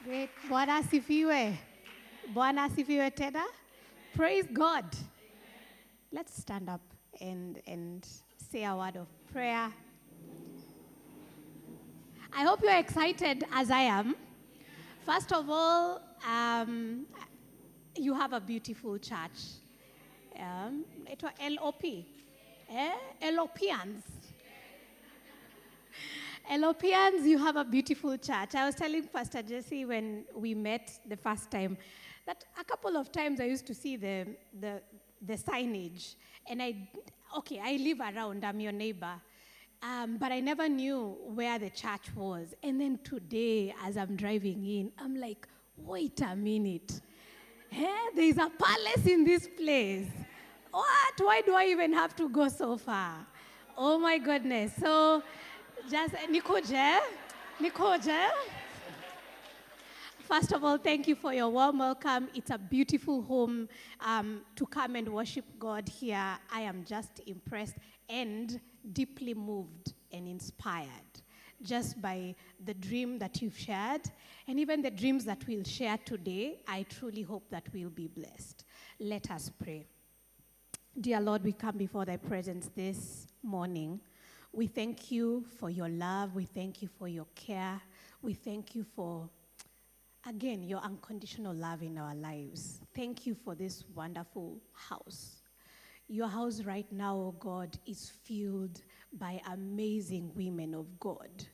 Great. Bwana asifiwe. Bwana asifiwe tena. Praise God. Let's stand up and say a word of prayer. I hope you're excited as I am. First of all, you have a beautiful church. It's LOP. LOPians. LOPians, you have a beautiful church. I was telling Pastor Jesse when we met the first time that a couple of times I used to see the signage. And I live around, I'm your neighbor. But I never knew where the church was. And then today, as I'm driving in, I'm like, wait a minute. There's a palace in this place. What? Why do I even have to go so far? Oh my goodness. So, just Nikoje. First of all, thank you for your warm welcome. It's a beautiful home to come and worship God here. I am just impressed and deeply moved and inspired just by the dream that you've shared and even the dreams that we'll share today. I truly hope that we'll be blessed. Let us pray. Dear Lord, we come before thy presence this morning. We thank you for your love. We thank you for your care. We thank you for, again, your unconditional love in our lives. Thank you for this wonderful house. Your house right now, oh God, is filled by amazing women of God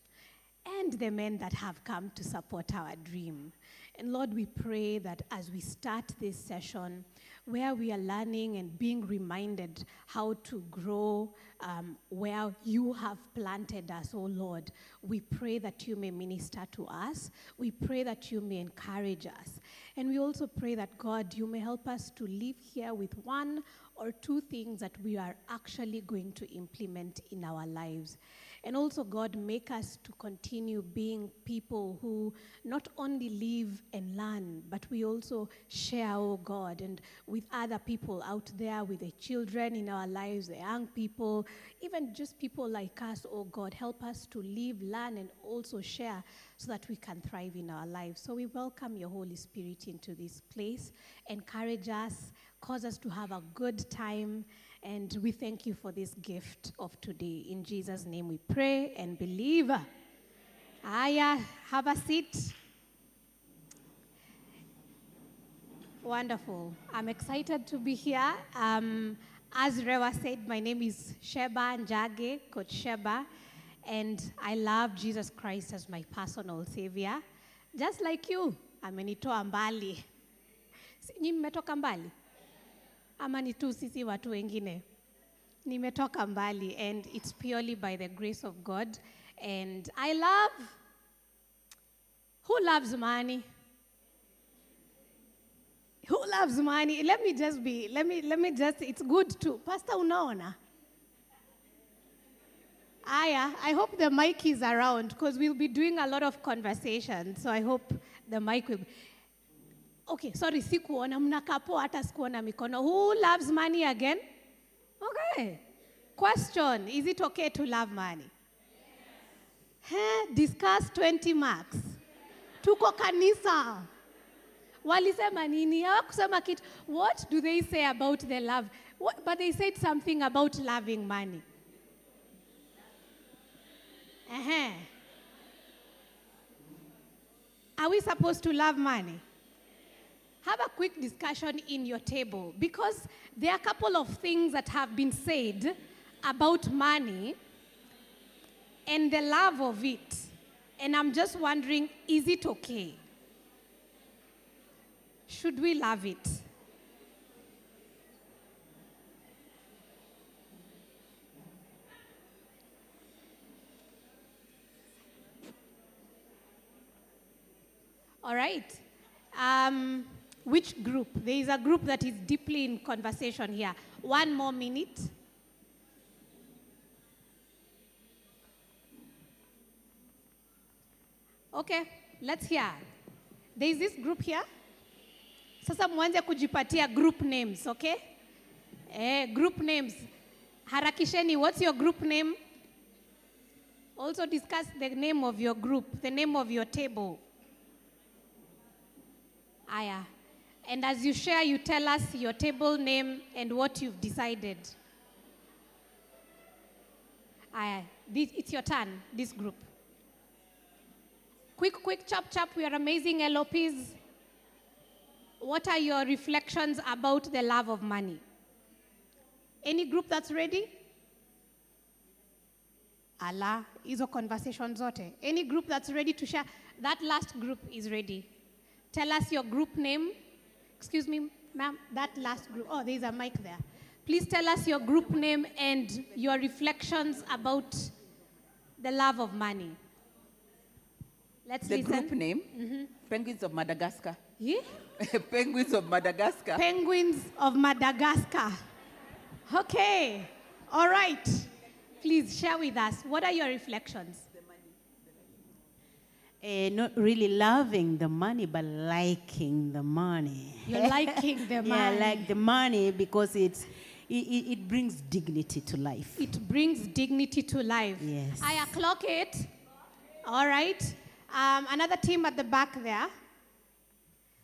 and the men that have come to support our dream. And Lord, we pray that as we start this session, where we are learning and being reminded how to grow where you have planted us, oh Lord, we pray that you may minister to us. We pray that you may encourage us. And we also pray that, God, you may help us to live here with one or two things that we are actually going to implement in our lives. And also, God, make us to continue being people who not only live and learn, but we also share, oh God, and with other people out there, with the children in our lives, the young people, even just people like us, oh God, help us to live, learn, and also share so that we can thrive in our lives. So we welcome your Holy Spirit into this place. Encourage us, cause us to have a good time, and we thank you for this gift of today. In Jesus' name we pray and believe. Aya, have a seat. Wonderful. I'm excited to be here. As Rewa said, my name is Sheba Njage, Coach Sheba, and I love Jesus Christ as my personal savior. Just like you, amenitoa mbali. Nyi mmetoka mbali? Ama ni tu sisi watu wengine? Nimetoka mbali, and it's purely by the grace of God. And I love, who loves money? Who loves money? Let me just, it's good too. Pastor unaona? Aya, I hope the mic is around because we'll be doing a lot of conversation. So I hope the mic will be. Okay, sorry, sikuona, mnakapo hata sikuona mikono. Who loves money again? Okay. Question, is it okay to love money? Yes. Discuss 20 marks. Tuko kanisa. Walisema nini? Hawakusema kitu. What do they say about the love? But they said something about loving money. Are we supposed to love money? Have a quick discussion in your table because there are a couple of things that have been said about money and the love of it. And I'm just wondering, is it okay? Should we love it? All right. Which group? There is a group that is deeply in conversation here. 1 more minute. Okay, let's hear. There is this group here. Sasa mwanze kujipatia group names, okay? Group names. Harakisheni, what's your group name? Also discuss the name of your group, the name of your table. Aya. And as you share, you tell us your table name and what you've decided. Aya. It's your turn, this group. Quick, chop. We are amazing LOPs. What are your reflections about the love of money? Any group that's ready? Allah, hizo conversations zote. Any group that's ready to share? That last group is ready. Tell us your group name. Excuse me, ma'am, that last group. Oh, there's a mic there. Please tell us your group name and your reflections about the love of money. Let's listen. The group name? Penguins of Madagascar. Yeah? Penguins of Madagascar. Penguins of Madagascar. Okay. All right. Please share with us. What are your reflections? Not really loving the money, but liking the money. You're liking the money. Yeah, I like the money because it brings dignity to life. It brings dignity to life. Yes. I clock it. All right. Another team at the back there.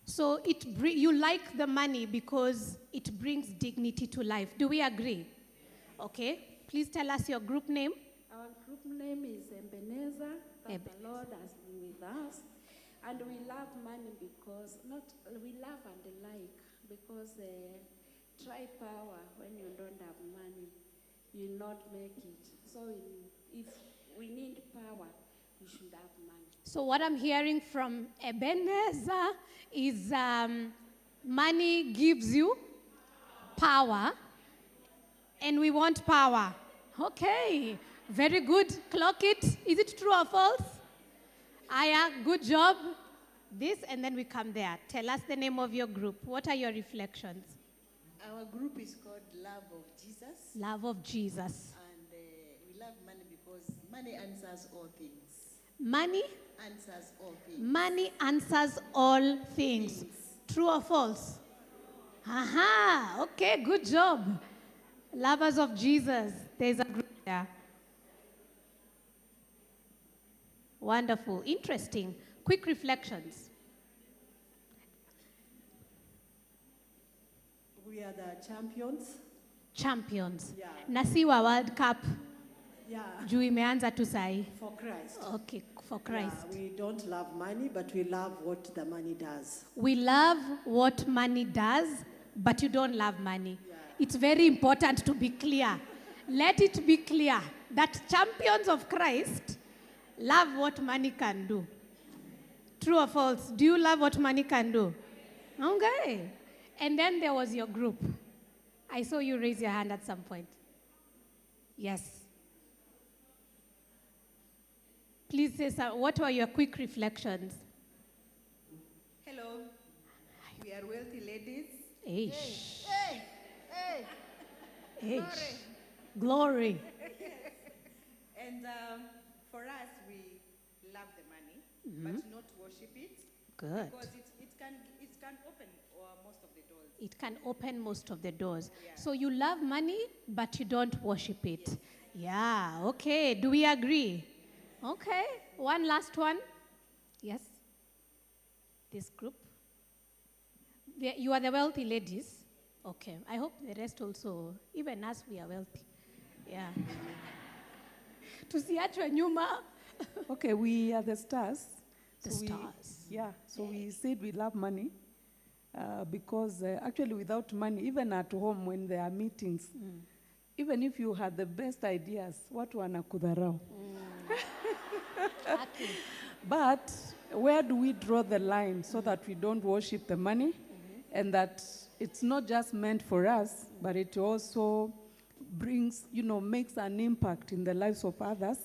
So you like the money because it brings dignity to life. Do we agree? Okay. Please tell us your group name. Our group name is Ebenezer, that the Lord has been with us. And we love money because, we love and like, because try power when you don't have money, you not make it. So if we need power, we should have money. So what I'm hearing from Ebenezer is money gives you power, and we want power. Okay, very good. Clock it. Is it true or false? Aya, good job. This, and then we come there. Tell us the name of your group. What are your reflections? Our group is called Love of Jesus. Love of Jesus. And we love money because money answers all things. Money? Answers all things. Money answers all things. True or false? Aha, okay, good job. Lovers of Jesus. There's a group there. Wonderful. Interesting. Quick reflections. We are the champions. Champions. Yeah. Nasiwa World Cup. Yeah. Juu imeanza tu sahi. For Christ. Okay, for Christ. Yeah, we don't love money, but we love what the money does. We love what money does, but you don't love money. Yeah. It's very important to be clear. Let it be clear that champions of Christ love what money can do. True or false? Do you love what money can do? Okay. And then there was your group. I saw you raise your hand at some point. Yes. Please say what were your quick reflections? Hello. We are wealthy ladies. Eish. Hey. Eish. Glory. And for us, we love the money, but not worship it. Good. Because it can open most of the doors. It can open most of the doors. Yeah. So you love money, but you don't worship it. Yes. Yeah, okay. Do we agree? Okay. One last one. Yes. This group. You are the wealthy ladies. Okay. I hope the rest also, even us, we are wealthy. Yeah. Tusiachwe nyuma. Okay, we are the stars. The stars. So we said we love money because actually without money, even at home when there are meetings, even if you had the best ideas, watu wanakudharau. Okay. But where do we draw the line so that we don't worship the money and that it's not just meant for us, but it also brings, makes an impact in the lives of others,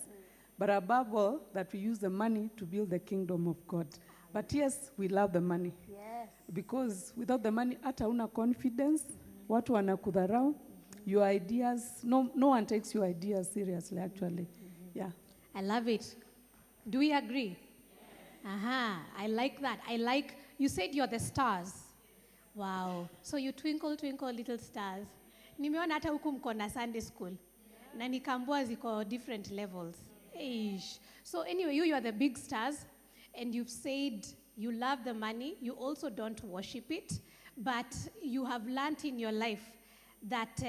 but above all, that we use the money to build the kingdom of God. But yes, we love the money. Yes. Because without the money, hata una confidence, watu wanakudharau, your ideas, no one takes your ideas seriously, actually. Yeah. I love it. Do we agree? Aha, I like that. You said you're the stars. Wow. So you twinkle, twinkle, little stars. Nimeona hata huku mko na Sunday school. Na nikambua ziko different levels. Eish. So anyway, you are the big stars, and you've said You love the money. You also don't worship it. But you have learned in your life that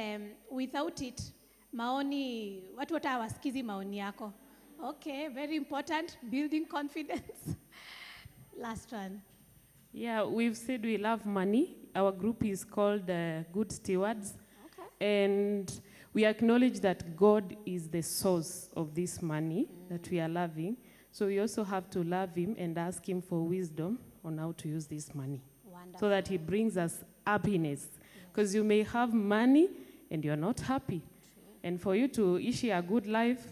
without it, maoni, watu hata hawasikizi maoni yako. Okay, very important, building confidence. Last one. Yeah, we've said we love money. Our group is called Good Stewards. Okay. And we acknowledge that God is the source of this money that we are loving. So we also have to love him and ask him for wisdom on how to use this money. Wonderful. So that he brings us happiness. Because you may have money and you're not happy. And for you to ishi a good life,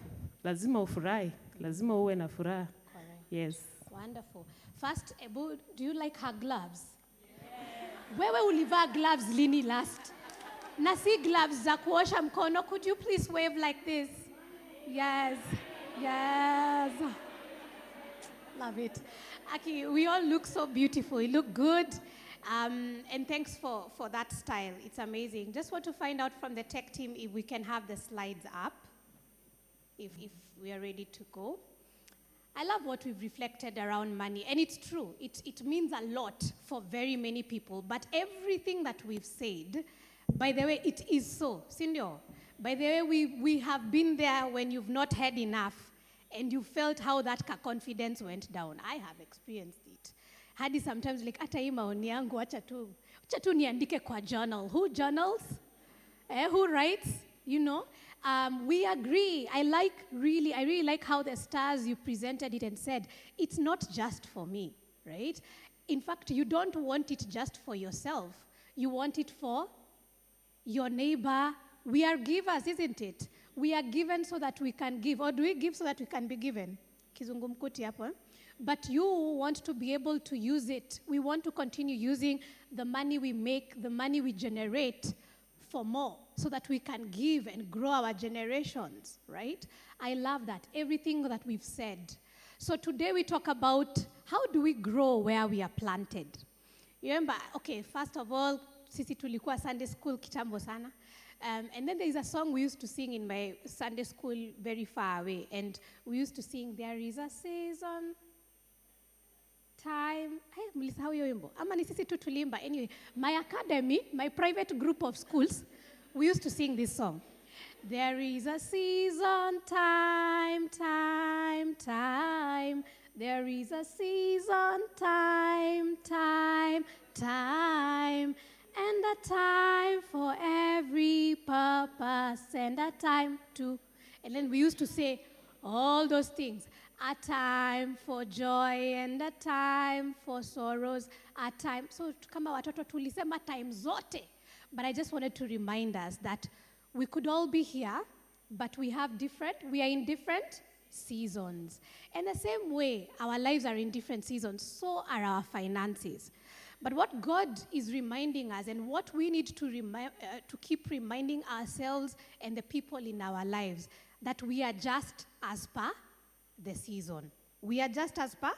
lazima ufurahi. Lazima uwe na furaha. Correct. Yes. Wonderful. First, Ebu, do you like her gloves? Yeah. Wewe ulivaa gloves lini last? Na si gloves za kuosha mkono. Could you please wave like this? Yes. Yes. Love it. Aki, we all look so beautiful. You look good. And thanks for that style. It's amazing. Just want to find out from the tech team if we can have the slides up, if we are ready to go. I love what we've reflected around money, and it's true. It means a lot for very many people, but everything that we've said, by the way, it is so. Sindio, by the way, we have been there when you've not had enough, and you felt how that confidence went down. I have experienced it. Hadi sometimes like, ata hii maoni yangu, acha tu niandike kwa journal. Who journals? Who writes? You know? We agree. I really like how the stars, you presented it and said, it's not just for me, right? In fact, you don't want it just for yourself. You want it for your neighbor. We are givers, isn't it? We are given so that we can give. Or do we give so that we can be given? Kizungumkuti hapo. But you want to be able to use it. We want to continue using the money we make, the money we generate for more, so that we can give and grow our generations, right? I love that, everything that we've said. So today we talk about how do we grow where we are planted. You remember, okay, first of all, sisi tulikuwa Sunday school kitambo sana. And then there is a song we used to sing in my Sunday school very far away. And we used to sing, there is a season, time. Hey, mlisahau hiyo wimbo. Ama ni sisi tu tulimba. Anyway, my academy, my private group of schools, we used to sing this song. There is a season, time. There is a season, time. And a time for every purpose, and a time to. And then we used to say all those things. A time for joy and a time for sorrows, a time. So kama watoto tulisema time zote. But I just wanted to remind us that we could all be here, but we are in different seasons. And the same way, our lives are in different seasons, so are our finances. But what God is reminding us, and what we need to keep reminding ourselves and the people in our lives, that we are just as per the season. We are just as per.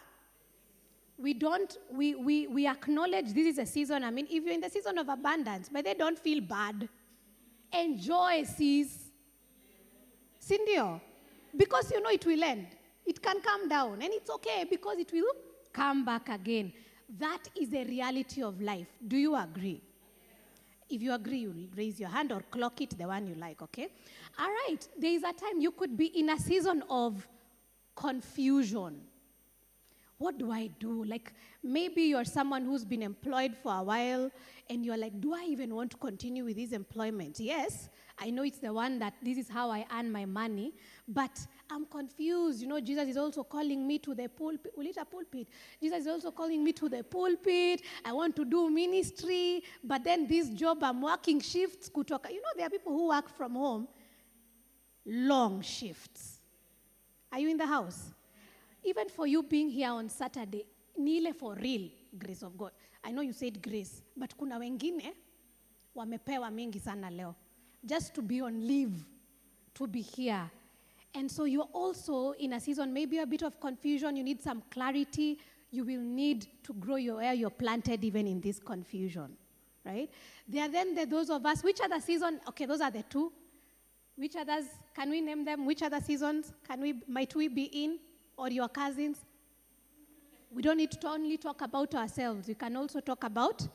We acknowledge this is a season. I mean, if you're in the season of abundance, but they don't feel bad. Enjoy, sis. Sindio. Because you know it will end. It can come down, and it's okay because it will come back again. That is the reality of life. Do you agree? If you agree, you raise your hand or clock it, the one you like, okay? All right. There is a time you could be in a season of confusion. What do I do? Like, maybe you're someone who's been employed for a while, and you're like, do I even want to continue with this employment? Yes, I know it's the one that this is how I earn my money, but I'm confused. You know, Jesus is also calling me to the pulpit. Will it a pulpit? Jesus is also calling me to the pulpit. I want to do ministry, but then this job, I'm working shifts. Kutoka. You know, there are people who work from home, long shifts. Are you in the house? Even for you being here on Saturday, nile for real grace of God. I know you said grace, but kuna wengine wamepewa mingi sana leo. Just to be on leave, to be here. And so you're also in a season, maybe a bit of confusion, you need some clarity, you will need to grow where you're planted even in this confusion, right? There are then those of us, which other season, okay, those are the two. Which others, can we name them? Which other seasons might we be in? Or your cousins? we don't need to only talk about ourselves. We can also talk about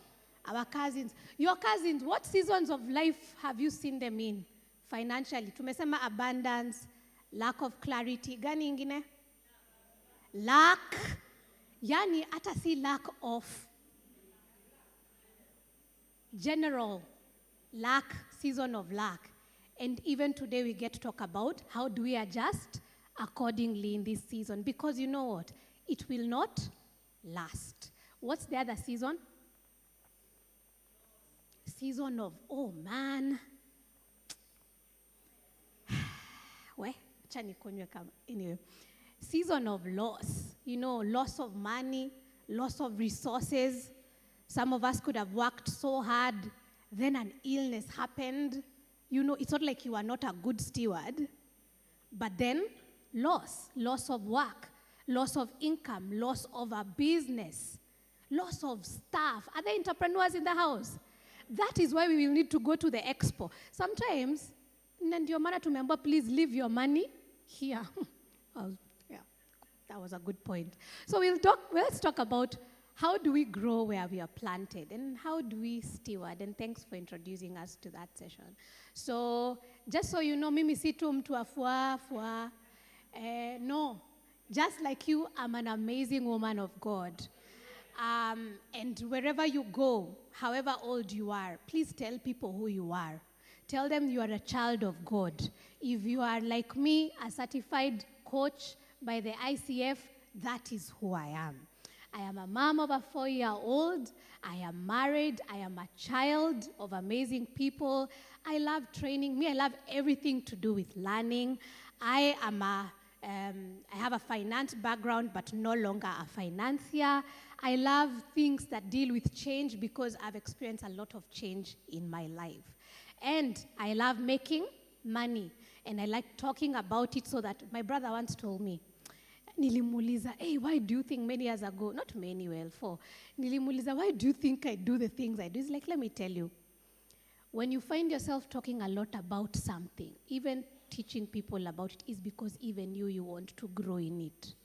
our cousins. Your cousins, what seasons of life have you seen them in financially? Tumesema abundance, lack of clarity. Gani ingine? Lack. Yani hata si lack of. General lack, season of lack. And even today we get to talk about how do we adjust accordingly in this season. Because you know what? It will not last. What's the other season? Season of, oh man. Anyway, season of loss. You know, loss of money, loss of resources. Some of us could have worked so hard, then an illness happened. You know, it's not like you are not a good steward, but then loss of work, loss of income, loss of a business, loss of staff. Are there entrepreneurs in the house? That is why we will need to go to the expo. Sometimes, ndio maana tumeambiwa, please leave your money here. Well, yeah, that was a good point. So let's talk about how do we grow where we are planted and how do we steward? And thanks for introducing us to that session. So just so you know, mimi si tu mtu afua. No, just like you, I'm an amazing woman of God. And wherever you go, however old you are, please tell people who you are. Tell them you are a child of God. If you are like me, a certified coach by the ICF, that is who I am. I am a mom of a 4-year-old. I am married. I am a child of amazing people. I love training. I love everything to do with learning. I have a finance background, but no longer a financier. I love things that deal with change because I've experienced a lot of change in my life. And I love making money. And I like talking about it so that my brother once told me, nilimuuliza, hey, why do you think many years ago, not many, nilimuuliza, why do you think I do the things I do? It's like, let me tell you, when you find yourself talking a lot about something, even teaching people about it, is because even you want to grow in it.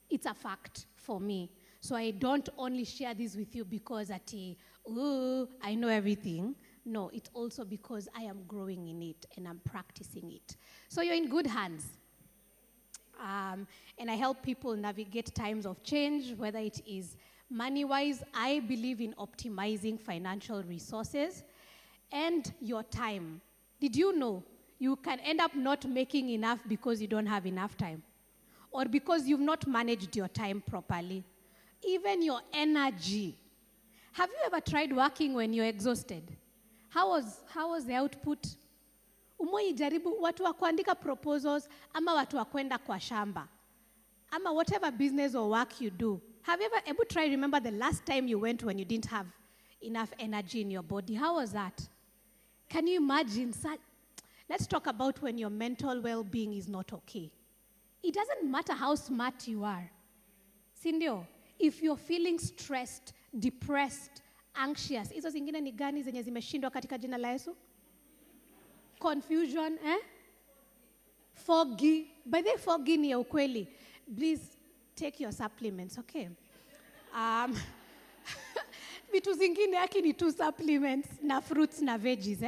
It's a fact for me. So I don't only share this with you because I know everything. No, it's also because I am growing in it and I'm practicing it. So you're in good hands. And I help people navigate times of change, whether it is money-wise. I believe in optimizing financial resources and your time. Did you know you can end up not making enough because you don't have enough time? Or because you've not managed your time properly? Even your energy. Have you ever tried working when you're exhausted? How was the output? Umoi jaribu watu wa kuandika proposals ama watu wa kwenda kwa shamba ama whatever business or work you do. Have you ever tried remember the last time you went when you didn't have enough energy in your body? How was that? Can you imagine? Let's talk about when your mental well-being is not okay. It doesn't matter how smart you are. Sindio, if you're feeling stressed, depressed, anxious, hizo zingine ni gani zenye zimeshindwa katika jina la Yesu? Confusion, foggy. By the foggy ni ya ukweli. Please take your supplements, okay? Vitu zingine yaki ni 2 supplements na fruits na veggies,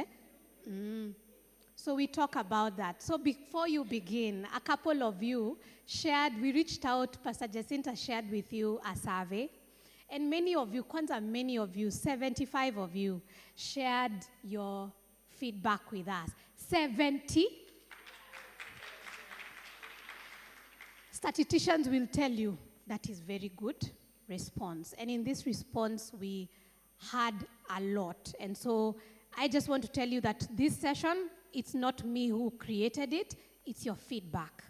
So we talk about that. So before you begin, a couple of you we reached out, Pastor Jacinta shared with you a survey. And many of you, 75 of you, shared your feedback with us. 70. Statisticians will tell you that is very good response. And in this response, we had a lot. And so I just want to tell you that this session, it's not me who created it, it's your feedback,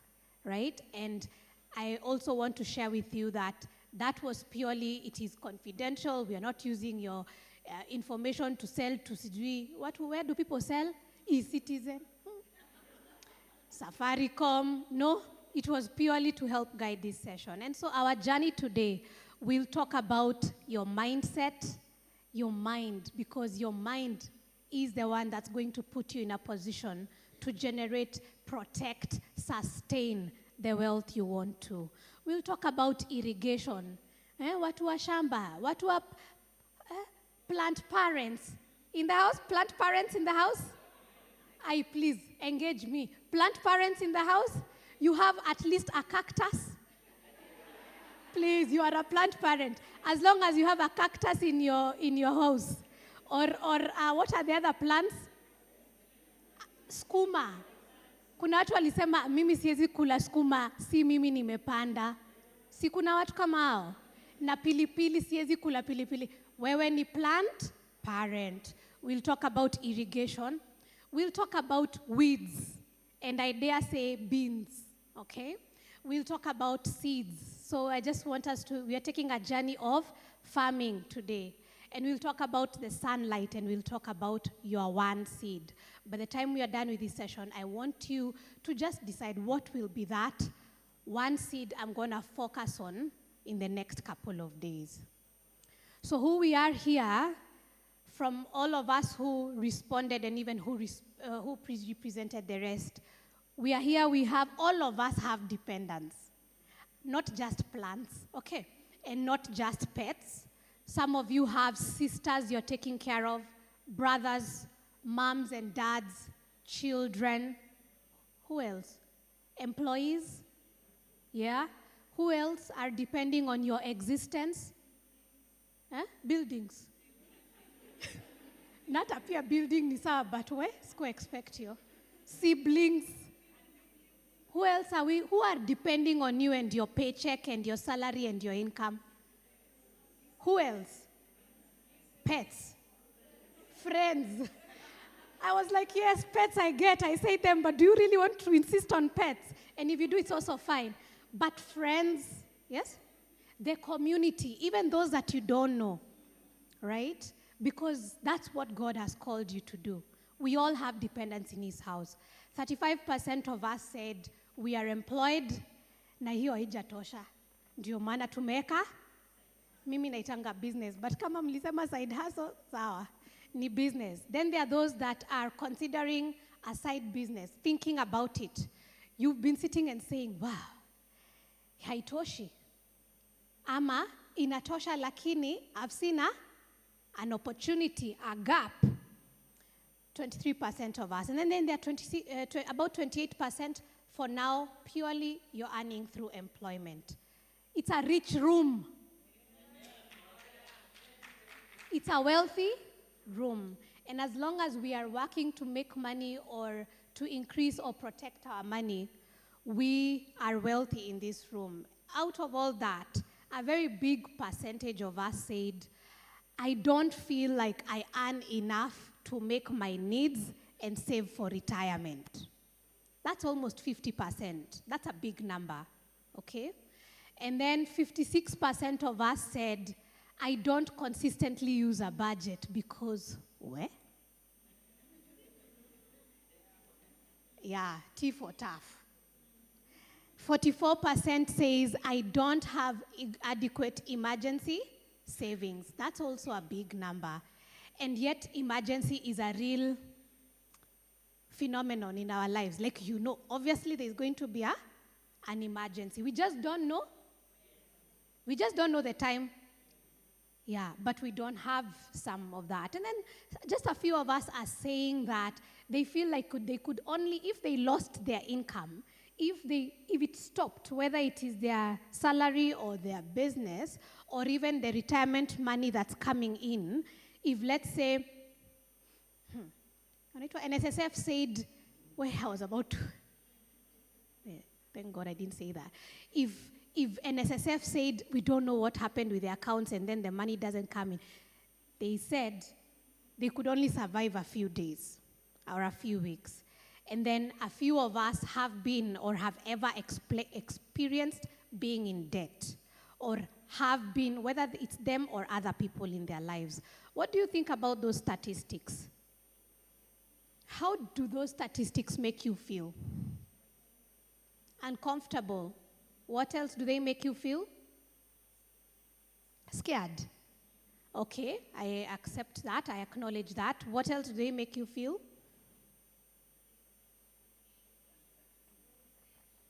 right? And I also want to share with you that was purely, it is confidential. We are not using your information to sell to Sijui. Where do people sell? eCitizen? Safaricom? No, it was purely to help guide this session. And so our journey today, we'll talk about your mindset, your mind, because your mind is the one that's going to put you in a position to generate, protect, sustain the wealth you want to. We'll talk about irrigation. Watu wa shamba, watu wa plant parents in the house, plant parents in the house. Please engage me. Plant parents in the house, you have at least a cactus. Please, you are a plant parent. As long as you have a cactus in your house. Or what are the other plants? Skuma. Kuna watu walisema mimi siwezi kula skuma, si mimi nimepanda. Si kuna watu kama hao? Na pilipili siwezi kula pilipili. Wewe ni plant parent. We'll talk about irrigation. We'll talk about weeds. And I dare say beans. Okay? We'll talk about seeds. So I just want us to, we are taking a journey of farming today. And we'll talk about the sunlight and we'll talk about your one seed. By the time we are done with this session, I want you to just decide what will be that one seed I'm going to focus on in the next couple of days. So who we are here, from all of us who responded and even who represented the rest, we are here, all of us have dependents. Not just plants, okay? And not just pets. Some of you have sisters you're taking care of, brothers, moms and dads, children. Who else? Employees? Yeah? Who else are depending on your existence? Buildings. Not appear building ni sawa, but we siko expect you. Siblings. Who else are we? Who are depending on you and your paycheck and your salary and your income? Who else? Pets. Friends. I was like, yes, pets I get. I say them, but do you really want to insist on pets? And if you do, it's also fine. But friends, yes? The community, even those that you don't know, right? Because that's what God has called you to do. We all have dependents in his house. 35% of us said we are employed, na hiyo haijatosha. Ndio maana tumeka, mimi naitanga business, but kama mlisema side hustle, sawa, ni business. Then there are those that are considering a side business, thinking about it. You've been sitting and saying, wow, haitoshi. Ama inatosha lakini I've seen an opportunity, a gap. 23% of us. And then there are about 28% for now, purely you're earning through employment. It's a rich room. It's a wealthy room. And as long as we are working to make money or to increase or protect our money, we are wealthy in this room. Out of all that, a very big percentage of us said, I don't feel like I earn enough to make my needs and save for retirement. That's almost 50%. That's a big number, okay? And then 56% of us said, I don't consistently use a budget because, where? Yeah, T for tough. 44% says, I don't have adequate emergency savings. That's also a big number. And yet, emergency is a real phenomenon in our lives. Like, you know, obviously there's going to be an emergency. We just don't know. We just don't know the time. Yeah, but we don't have some of that. And then just a few of us are saying that they feel like they could only, if they lost their income, if it stopped, whether it is their salary or their business, or even the retirement money that's coming in, if let's say, NSSF said, well, I was about to, thank God I didn't say that. If NSSF said, we don't know what happened with the accounts and then the money doesn't come in, they said they could only survive a few days or a few weeks. And then a few of us have been or have ever experienced being in debt or have been, whether it's them or other people in their lives. What do you think about those statistics? How do those statistics make you feel? Uncomfortable. What else do they make you feel? Scared. Okay, I accept that, I acknowledge that. What else do they make you feel?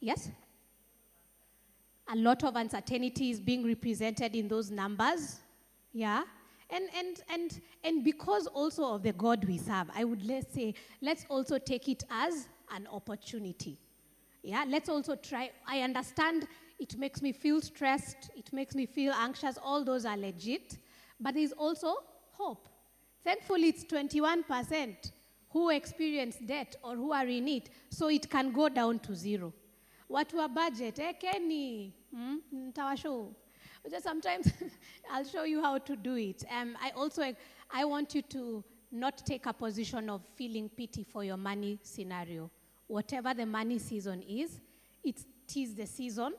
Yes? A lot of uncertainty is being represented in those numbers. Yeah. And because also of the God we serve, I would let's say, let's also take it as an opportunity. Yeah, let's also try. I understand it makes me feel stressed, it makes me feel anxious, all those are legit, but there's also hope. Thankfully, it's 21% who experience debt or who are in it, so it can go down to zero. Watu wa budget, Kenny, ntawashow. Just sometimes I'll show you how to do it. I want you to not take a position of feeling pity for your money scenario. Whatever the money season is, it is the season.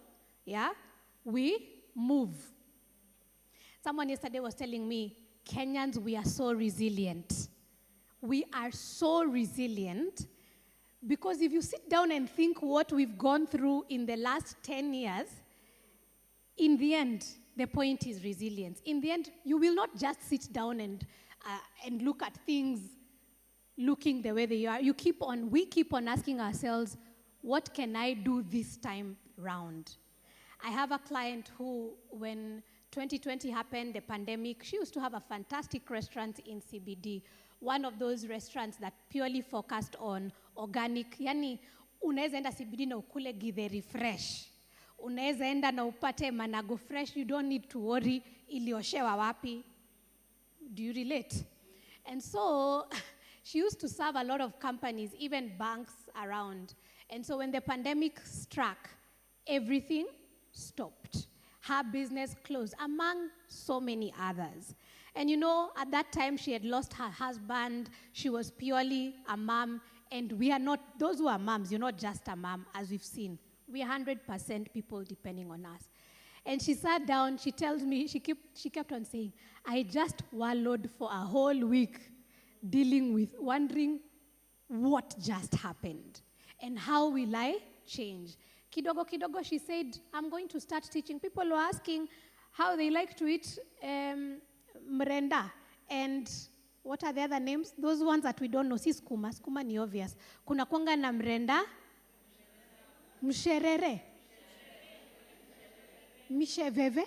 Yeah, we move. Someone yesterday was telling me, Kenyans, we are so resilient. We are so resilient because if you sit down and think what we've gone through in the last 10 years, in the end, the point is resilience. In the end, you will not just sit down and look at things looking the way they are. We keep on asking ourselves, what can I do this time round? I have a client who, when 2020 happened, the pandemic, she used to have a fantastic restaurant in CBD, one of those restaurants that purely focused on organic. Yani, unaweza enda CBD na ukule githeri fresh. Unaweza enda na upate manago fresh. You don't need to worry ilioshewa wapi. Do you relate? And so she used to serve a lot of companies, even banks around. And so when the pandemic struck, everything stopped. Her business closed, among so many others. And you know, at that time, she had lost her husband. She was purely a mom. And we are not, those who are moms, you're not just a mom, as we've seen. We are 100% people depending on us. And she sat down, she tells me, she kept on saying, I just wallowed for a whole week dealing with wondering what just happened and how will I change. Kidogo kidogo, she said, I'm going to start teaching. People were asking how they like to eat mrenda. And what are the other names? Those ones that we don't know. Si skuma. Skuma ni obvious. Kuna kwanga na mrenda. Msherere. Misheveve.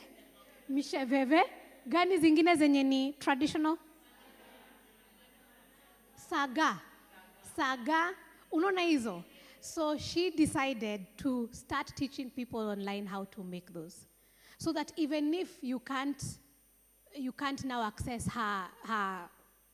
Gani zingine zenye ni traditional? Saga. Unaona hizo? So she decided to start teaching people online how to make those. So that even if you can't now access her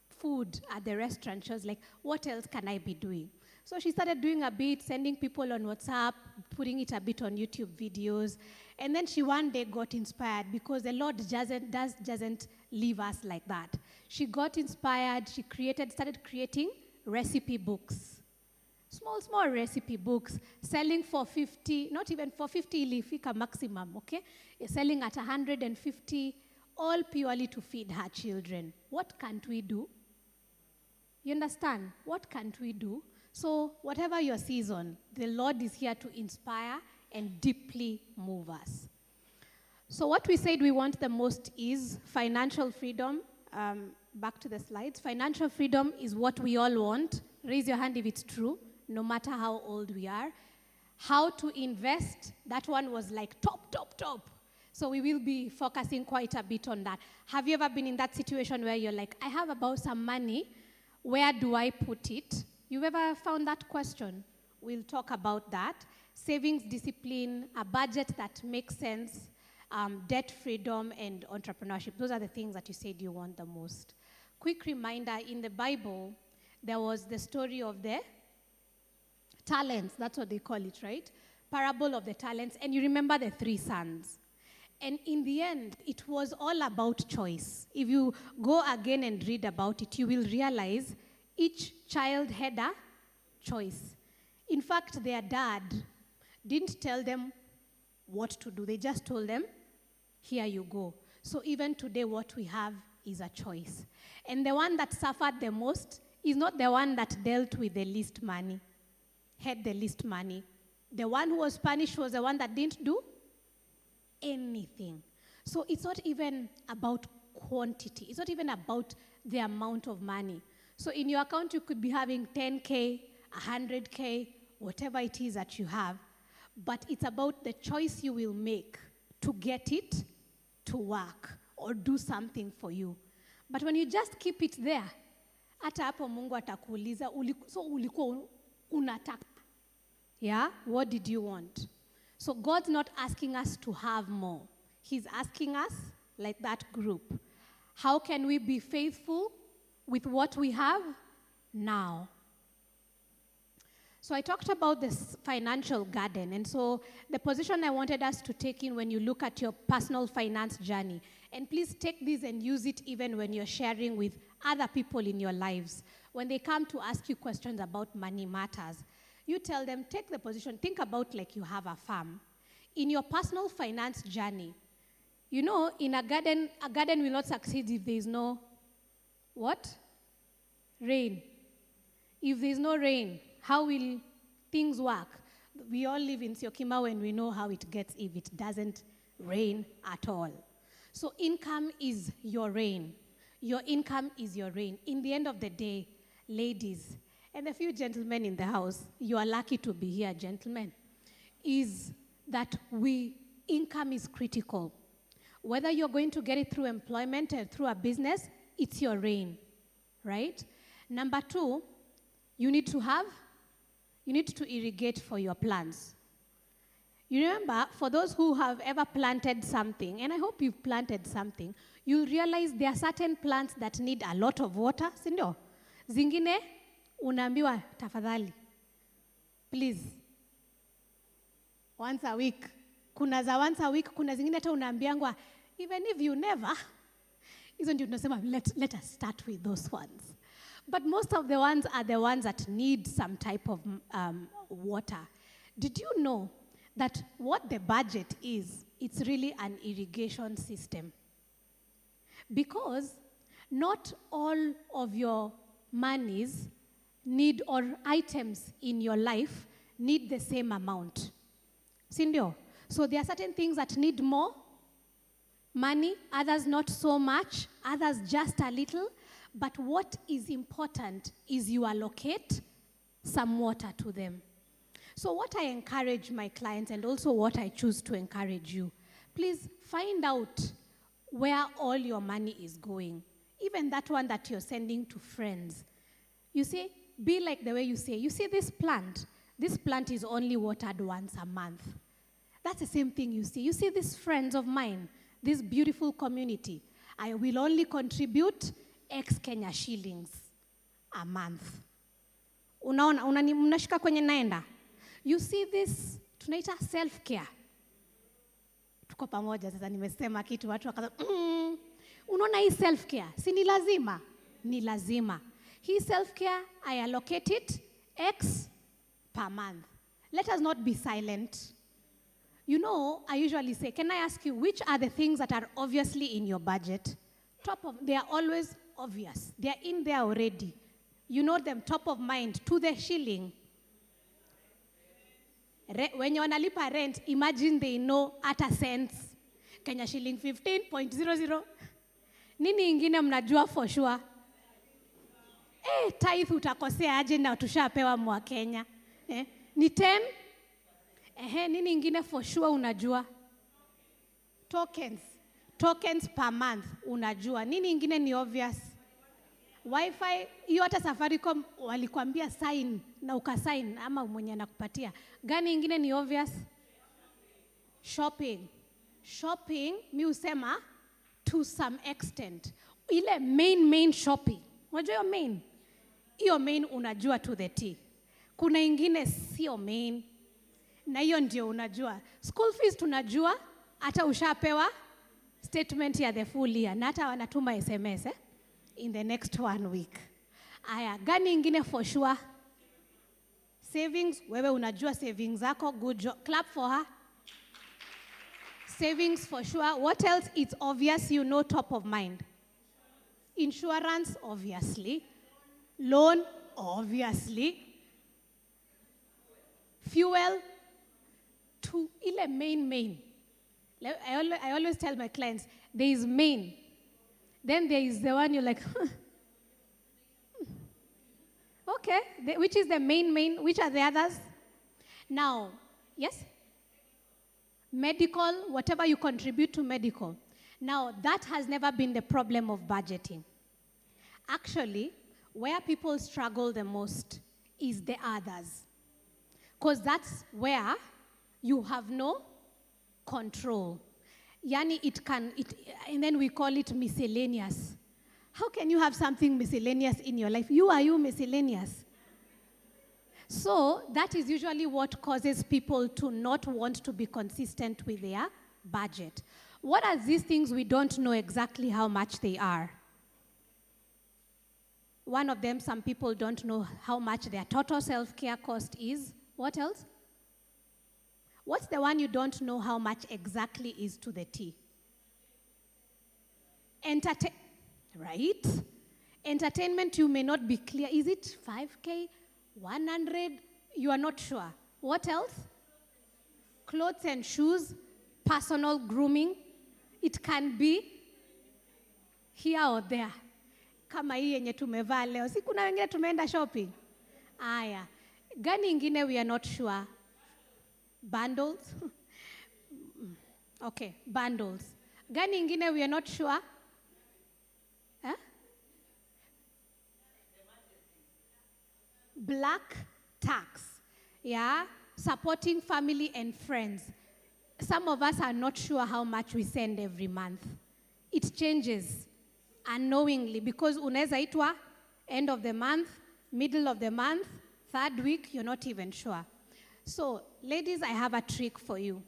food at the restaurant, she was like, what else can I be doing? So she started doing a bit, sending people on WhatsApp, putting it a bit on YouTube videos. And then she one day got inspired because the Lord doesn't leave us like that. She got inspired, she started creating recipe books. Small recipe books, selling for 50, not even for 50 ilifika maximum, okay? Selling at 150, all purely to feed her children. What can't we do? You understand? What can't we do? So whatever your season, the Lord is here to inspire and deeply move us. So what we said we want the most is financial freedom. Back to the slides. Financial freedom is what we all want. Raise your hand if it's true, no matter how old we are. How to invest, that one was like top. So we will be focusing quite a bit on that. Have you ever been in that situation where you're like, I have about some money, where do I put it? You've ever found that question? We'll talk about that. Savings discipline, a budget that makes sense, debt freedom, and entrepreneurship. Those are the things that you said you want the most. Quick reminder, in the Bible, there was the story of the talents. That's what they call it, right? Parable of the talents. And you remember the 3 sons. And in the end, it was all about choice. If you go again and read about it, you will realize each child had a choice. In fact, their dad didn't tell them what to do. They just told them, here you go. So even today, what we have is a choice. And the one that suffered the most is not the one that dealt with the least money, had the least money. The one who was punished was the one that didn't do anything. So it's not even about quantity. It's not even about the amount of money. So in your account, you could be having 10K, 100K, whatever it is that you have. but it's about the choice you will make to get it to work or do something for you. But when you just keep it there, hata hapo Mungu atakuuliza, so ulikuwa unataka. Yeah? What did you want? So God's not asking us to have more. He's asking us, like that group, how can we be faithful with what we have now? So I talked about this financial garden, and so the position I wanted us to take in when you look at your personal finance journey, and please take this and use it even when you're sharing with other people in your lives. When they come to ask you questions about money matters, you tell them, take the position, think about like you have a farm. In your personal finance journey, you know, in a garden will not succeed if there is no, what? Rain. If there is no rain, how will things work? We all live in Syokimau and we know how it gets if it doesn't rain at all. So income is your rain. Your income is your rain. In the end of the day, ladies, and a few gentlemen in the house, you are lucky to be here, gentlemen, is that income is critical. Whether you're going to get it through employment or through a business, it's your rain, right? Number two, you need to irrigate for your plants. You remember, for those who have ever planted something, and I hope you've planted something, you'll realize there are certain plants that need a lot of water, si ndio? Zingine, unaambiwa tafadhali, please, once a week. Kuna za once a week, kuna zingine hata unaambiangwa, even if you never, hizo ndio tunasema, let us start with those ones. But most of the ones are the ones that need some type of water. Did you know that what the budget is, it's really an irrigation system? Because not all of your monies need, or items in your life need the same amount. Sindio? So there are certain things that need more money, others not so much, others just a little. But what is important is you allocate some water to them. So what I encourage my clients, and also what I choose to encourage you, please find out where all your money is going. Even that one that you're sending to friends. You see, be like the way you say, you see this plant is only watered once a month. That's the same thing you see. You see these friends of mine, this beautiful community, I will only contribute X Kenya shillings a month. Unaona, mnashika kwenye naenda. You see this, tunaita self-care. Tuko pamoja sasa, nimesema kitu watu wakaza, unaona hii self-care, si ni lazima? Ni lazima. Hii self-care, I allocate it X per month. Let us not be silent. You know, I usually say, can I ask you, which are the things that are obviously in your budget? They are always obvious. They are in there already. You know them top of mind, to the shilling. When you wanalipa rent, imagine they know at a cents. Kenya shilling 15.00. Nini ingine mnajua for sure? Tithe utakosea aje na tushapewa mwa Kenya. Ni 10? Nini ingine for sure unajua? Tokens per month unajua. Nini ingine ni obvious? Wi-Fi, hiyo hata Safaricom walikwambia sign na ukasign ama mwenye anakupatia. Gani ingine ni obvious? Shopping, mi usema to some extent. Ile main shopping. Unajua hiyo main? Hiyo main unajua to the T. Kuna ingine sio main. Na hiyo ndio unajua. School fees tunajua, hata ushapewa statement ya the full year. Na hata wanatuma SMS in the next 1 week. Aya, gani ingine for sure? Savings, wewe unajua savings zako, good job. Clap for her. Savings for sure. What else? It's obvious, you know, top of mind. Insurance, obviously. Loan, obviously. Fuel, to ile main. I always tell my clients, there is main. Then there is the one you're like, okay, which is the main? Which are the others? Now, yes? medical, whatever you contribute to medical. Now, that has never been the problem of budgeting. Actually, where people struggle the most is the others. Because that's where you have no control. Yani and then we call it miscellaneous. How can you have something miscellaneous in your life? Are you miscellaneous? So that is usually what causes people to not want to be consistent with their budget. What are these things we don't know exactly how much they are? One of them, some people don't know how much their total self-care cost is. What else? What's the one you don't know how much exactly is to the T? Right? Entertainment, you may not be clear. Is it 5K, 100? You are not sure. What else? Clothes and shoes, personal grooming. It can be here or there. Kama hii yenye tumevaa leo. Si kuna wengine tumeenda shopping? Aya. Gani ingine we are not sure? Bundles? Okay, bundles. Gani ingine we are not sure? Huh? Black tax. Yeah? Supporting family and friends. Some of us are not sure how much we send every month. It changes unknowingly because unaweza itwa end of the month, middle of the month, third week, you're not even sure. So, ladies, I have a trick for you.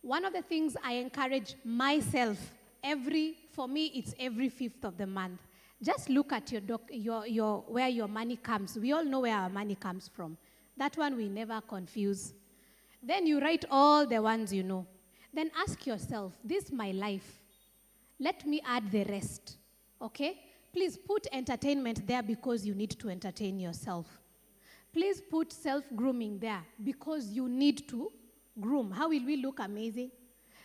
One of the things I encourage myself, for me, it's every 5th of the month. Just look at where your money comes. We all know where our money comes from. That one we never confuse. Then you write all the ones you know. Then ask yourself, this is my life. Let me add the rest. Okay? Please put entertainment there because you need to entertain yourself. Please put self-grooming there because you need to groom. How will we look amazing?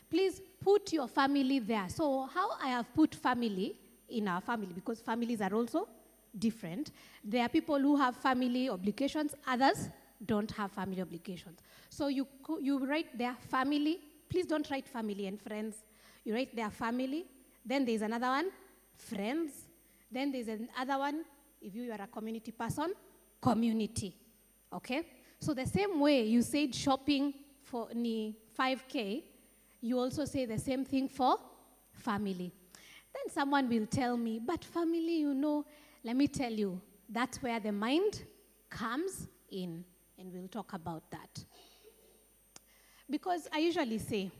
Please put your family there. So how I have put family in our family, because families are also different. There are people who have family obligations, others don't have family obligations. So you write their family. Please don't write family and friends. You write their family. Then there's another one, friends. Then there's another one, if you are a community person, community. Okay? So the same way you said shopping for 5K, you also say the same thing for family. Then someone will tell me, but family, let me tell you, that's where the mind comes in. And we'll talk about that. Because I usually say,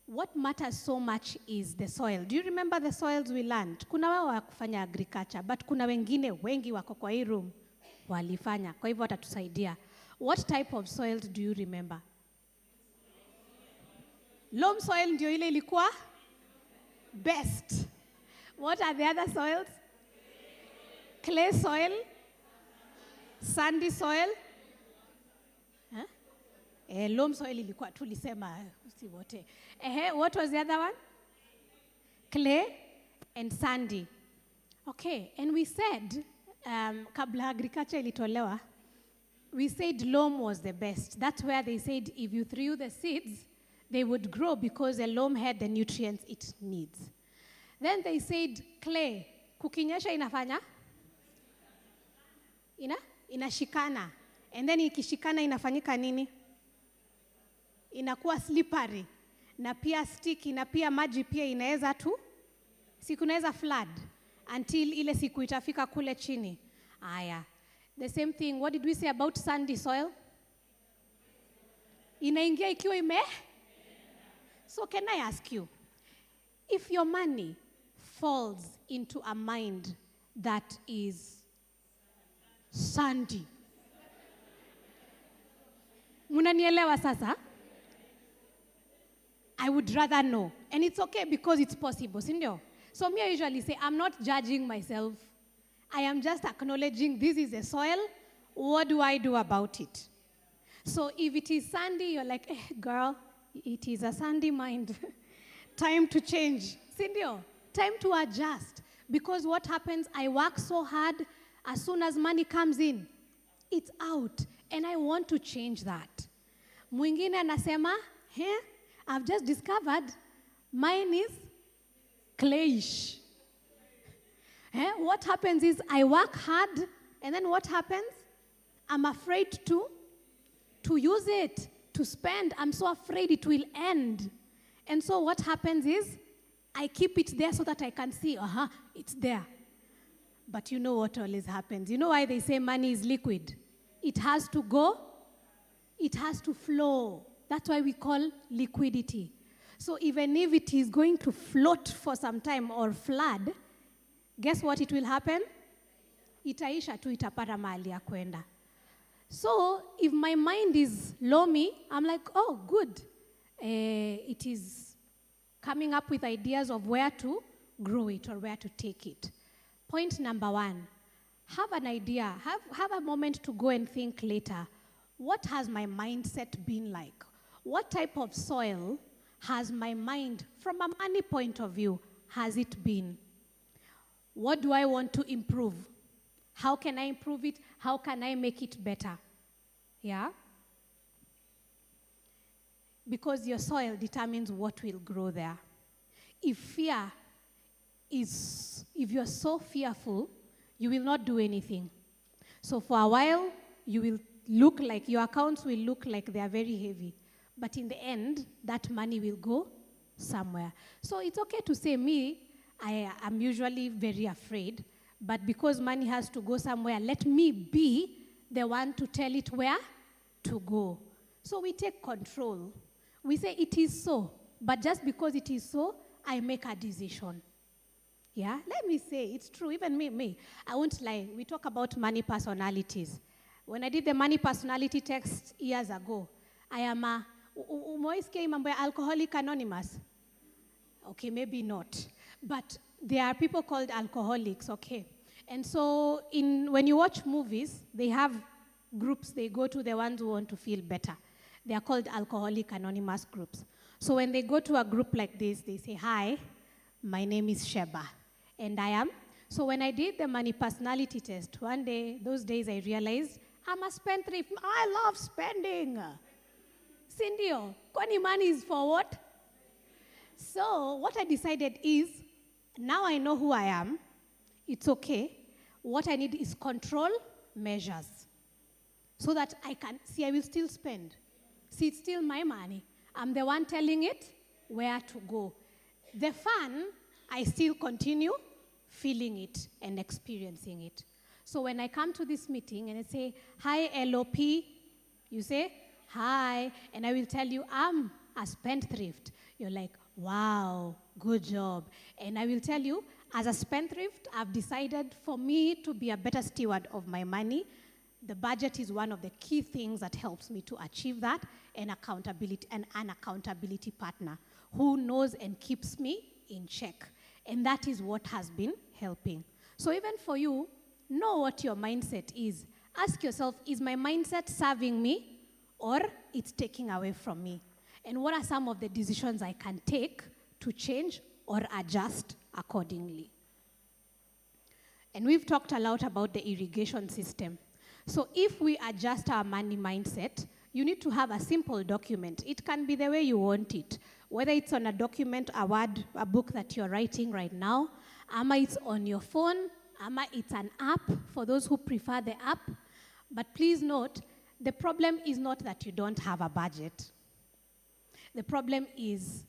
what matters so much is the soil. Do you remember the soils we learned? Kuna wao wa kufanya agriculture, but kuna wengine wengi wako kwa hii room walifanya. Kwa hivyo watatusaidia. What type of soils do you remember? Loam soil ndio ile ilikuwa best. What are the other soils? Clay soil, sandy soil. Loam soil ilikuwa tulisema si wote. What was the other one? Clay and sandy. Okay, and we said, kabla agriculture ilitolewa, we said loam was the best. That's where they said if you threw the seeds, they would grow because the loam had the nutrients it needs. Then they said clay, kukinyesha inafanya? Inashikana. And then ikishikana inafanyika nini? Inakuwa slippery. Na pia sticky, na pia maji pia inaweza siku inaweza flood until ile siku itafika kule chini. Aya. The same thing, what did we say about sandy soil? Inaingia ikiwa So can I ask you, if your money falls into a mind that is sandy, munanielewa sasa? I would rather know. And it's okay because it's possible, sindio? So me, I usually say, I'm not judging myself. I am just acknowledging this is a soil. What do I do about it? So if it is sandy, you're like, girl, it is a sandy mind. Time to change. Sindio? Time to adjust. Because what happens, I work so hard, as soon as money comes in, it's out. And I want to change that. Mwingine anasema, I've just discovered mine is clayish. What happens is I work hard, and then what happens? I'm afraid to use it, to spend. I'm so afraid it will end. And so what happens is I keep it there so that I can see, it's there. But you know what always happens. You know why they say money is liquid? It has to go, it has to flow. That's why we call liquidity. So even if it is going to float for some time or flood, guess what it will happen? Itaisha tu, itapata mahali ya kwenda. So if my mind is loamy, I'm like, oh, good. It is coming up with ideas of where to grow it or where to take it. Point number 1, have an idea. Have a moment to go and think later. What has my mindset been like? What type of soil has my mind, from a money point of view, has it been? What do I want to improve? How can I improve it? How can I make it better? Yeah? Because your soil determines what will grow there. If you're so fearful, you will not do anything. So for a while, you will look like, your accounts will look like they are very heavy. But in the end, that money will go somewhere. So it's okay to say, I am usually very afraid, but because money has to go somewhere, let me be the one to tell it where to go. So we take control. We say it is so, but just because it is so, I make a decision. Yeah, let me say, it's true, even me, I won't lie. We talk about money personalities. When I did the money personality test years ago, I am umoisikia mambo ya Alcoholic Anonymous? Okay, maybe not. But there are people called alcoholics, okay? And so when you watch movies, they have groups they go to, the ones who want to feel better. They are called Alcoholic Anonymous groups. So when they go to a group like this, they say, hi, my name is Sheba, and I am. So when I did the money personality test, one day, those days I realized, I'm a spendthrift. I love spending. Sindio, kwani money is for what? So what I decided is, now I know who I am. It's okay. What I need is control measures. So that I can, I will still spend. See, it's still my money. I'm the one telling it where to go. The fun, I still continue feeling it and experiencing it. So when I come to this meeting and I say, hi, LOP, you say, hi, and I will tell you, I'm a spendthrift. You're like, wow, good job. And I will tell you, as a spendthrift, I've decided for me to be a better steward of my money. The budget is one of the key things that helps me to achieve that, and accountability, and an accountability partner who knows and keeps me in check. And that is what has been helping. So even for you, know what your mindset is. Ask yourself, is my mindset serving me or it's taking away from me? And what are some of the decisions I can take to change or adjust accordingly? And we've talked a lot about the irrigation system. So if we adjust our money mindset, you need to have a simple document. It can be the way you want it, whether it's on a document, a word, a book that you're writing right now, ama it's on your phone, ama it's an app for those who prefer the app. But please note, the problem is not that you don't have a budget. The problem is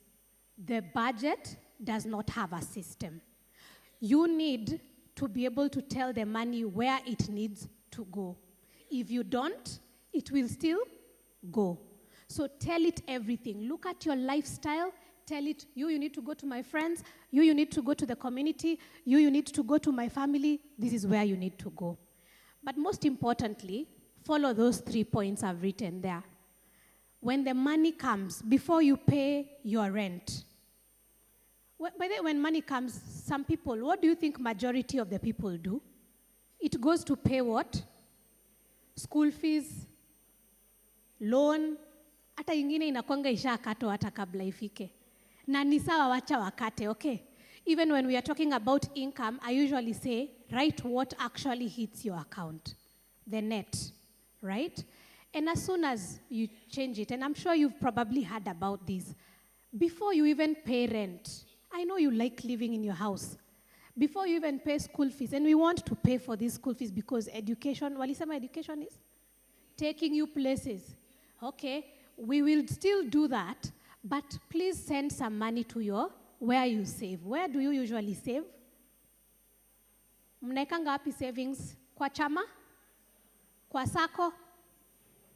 the budget does not have a system. You need to be able to tell the money where it needs to go. If you don't, it will still go. So tell it everything. Look at your lifestyle. Tell it, you need to go to my friends. You need to go to the community. You need to go to my family. This is where you need to go. But most importantly, follow those 3 points I've written there. When the money comes, before you pay your rent. By the way, when money comes, some people, what do you think majority of the people do? It goes to pay what? School fees, loan, hata ingine inakwanga ishakatwa hata kabla ifike. Na ni sawa wacha wakate, okay? Even when we are talking about income, I usually say, write what actually hits your account, the net, right? And as soon as you change it, and I'm sure you've probably heard about this, before you even pay rent, I know you like living in your house. Before you even pay school fees, and we want to pay for these school fees because education, walisema education is taking you places. Okay, we will still do that, but please send some money to where you save. Where do you usually save? Mnaekanga wapi savings? Kwa chama? Kwa sako?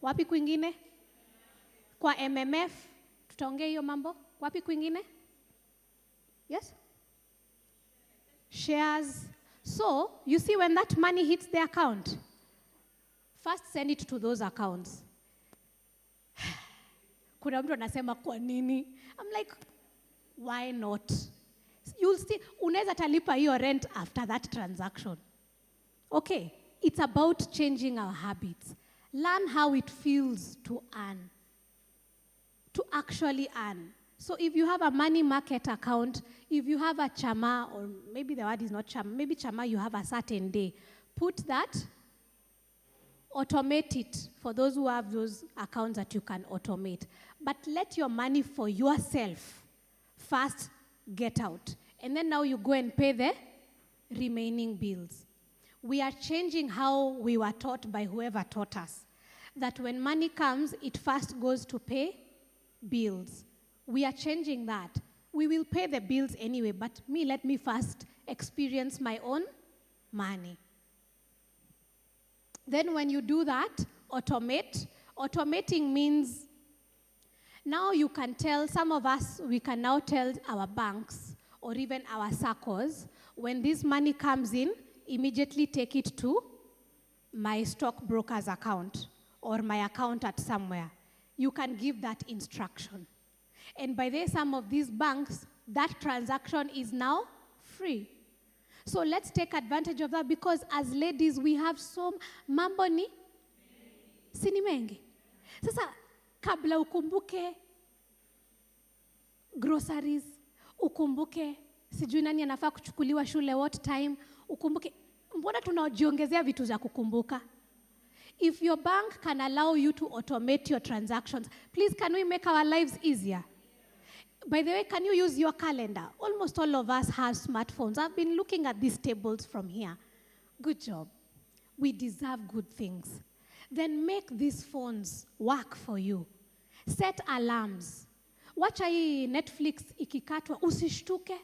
Wapi kwingine? Kwa MMF? Tutaongea hiyo mambo? Wapi kwingine? Yes? Shares. So, you see when that money hits the account, first send it to those accounts. Kuna mtu anasema kwa nini? I'm like, why not? You'll still, unaweza talipa hiyo rent after that transaction. Okay, it's about changing our habits. Learn how it feels to earn, to actually earn. So if you have a money market account, if you have a chama, or maybe the word is not chama, maybe chama you have a certain day, put that, automate it for those who have those accounts that you can automate. But let your money for yourself first get out. And then now you go and pay the remaining bills. We are changing how we were taught by whoever taught us. That when money comes, it first goes to pay bills. We are changing that. We will pay the bills anyway, but let me first experience my own money. Then when you do that, automate. Automating means now you can tell, some of us, we can now tell our banks or even our SACCOs, when this money comes in, immediately take it to my stockbroker's account or my account at somewhere. You can give that instruction. And by the way, some of these banks, that transaction is now free. So let's take advantage of that, because as ladies, we have so mambo ni sini mengi. Sasa kabla ukumbuke groceries, ukumbuke sijui nani anafaa kuchukuliwa shule what time, ukumbuke, mbona tunajiongezea vitu za kukumbuka? If your bank can allow you to automate your transactions, please, can we make our lives easier? By the way, can you use your calendar? Almost all of us have smartphones. I've been looking at these tables from here. Good job. We deserve good things. Then make these phones work for you. Set alarms. Wacha hii Netflix ikikatwa, usishtuke.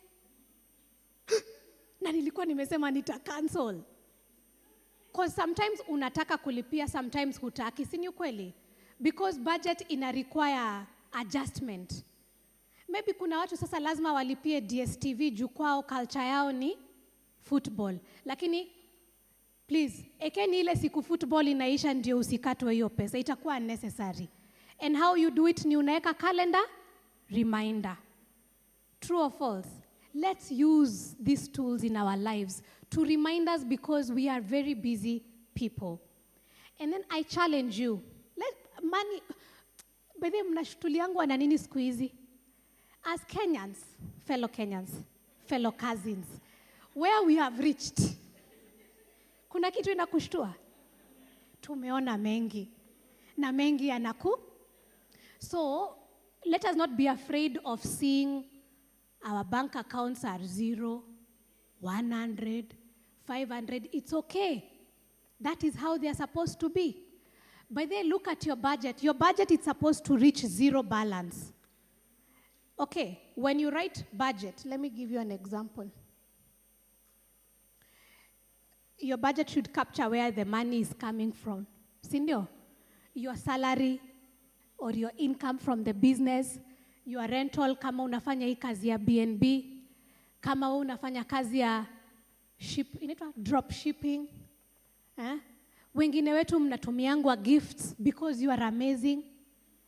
Na nilikuwa nimesema nita cancel. Because sometimes unataka kulipia, sometimes hutaki. Si ni ukweli? Because budget ina require adjustment. Maybe kuna watu sasa lazima walipie DSTV juu kwao culture yao ni football. Lakini please, ekeni ile siku football inaisha ndio usikatwe hiyo pesa. Itakuwa unnecessary. And how you do it ni unaweka calendar, reminder. True or false? Let's use these tools in our lives to remind us, because we are very busy people. And then I challenge you. Money, by the way, mnashtuliangwa na nini siku hizi? As Kenyans, fellow cousins, where we have reached, kuna kitu inakushtua? Tumeona mengi, na mengi yanaku. So, let us not be afraid of seeing our bank accounts are 0, 100, 500. It's okay. That is how they are supposed to be. But then look at your budget. Your budget is supposed to reach 0 balance. Okay, when you write budget, let me give you an example. Your budget should capture where the money is coming from. Sindio? Your salary or your income from the business, your rental, kama unafanya hii kazi ya BNB, kama unafanya kazi ya drop shipping. Wengine wetu mnatumiangwa gifts because you are amazing,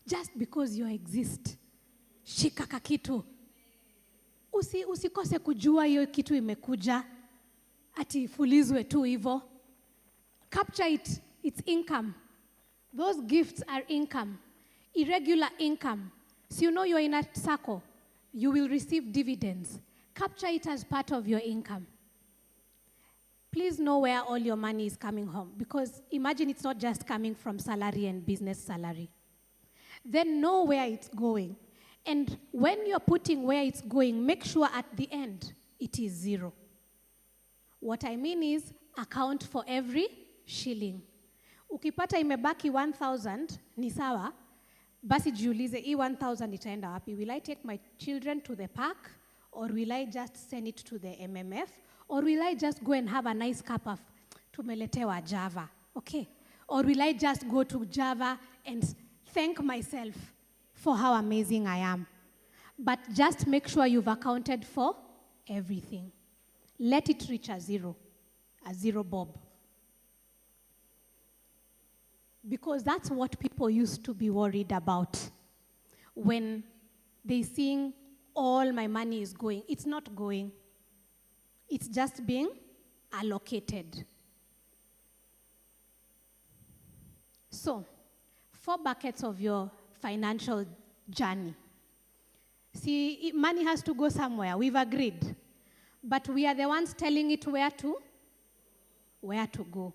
just because you exist. Shika kakitu. Usikose kujua hiyo kitu imekuja, ati fulizwe tu hivyo. Capture it, it's income. Those gifts are income. Irregular income. So you know you're in a circle, you will receive dividends. Capture it as part of your income. please know where all your money is coming home. Because imagine it's not just coming from salary and business salary. Then know where it's going. And when you're putting where it's going, make sure at the end it is zero. What I mean is account for every shilling. Ukipata imebaki 1,000 ni sawa, basi jiulize hii 1,000 itaenda wapi? Will I take my children to the park, or will I just send it to the MMF, or will I just go and have a nice cup of tumeletewa Java, okay? Or will I just go to Java and thank myself for how amazing I am? But just make sure you've accounted for everything. Let it reach a zero bob. Because that's what people used to be worried about when they seeing all my money is going. It's not going. It's just being allocated. So, 4 buckets of your financial journey. See, money has to go somewhere. We've agreed. But we are the ones telling it where to go.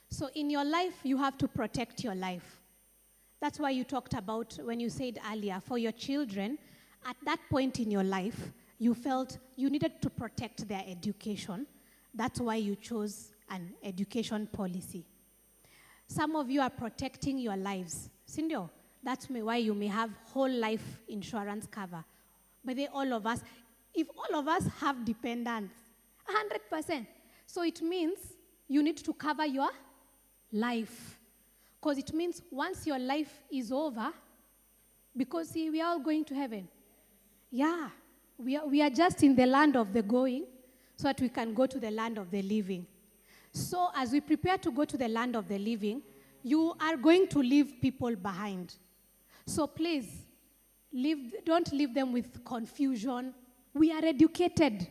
So in your life, you have to protect your life. That's why you talked about, when you said earlier, for your children, at that point in your life, you felt you needed to protect their education. That's why you chose an education policy. Some of you are protecting your lives. Sindio, that's why you may have whole life insurance cover. But all of us, if all of us have dependents, 100%. So it means you need to cover your life. Because it means once your life is over, because see, we are all going to heaven. Yeah, we are just in the land of the going so that we can go to the land of the living. So as we prepare to go to the land of the living, you are going to leave people behind. So please, don't leave them with confusion. We are educated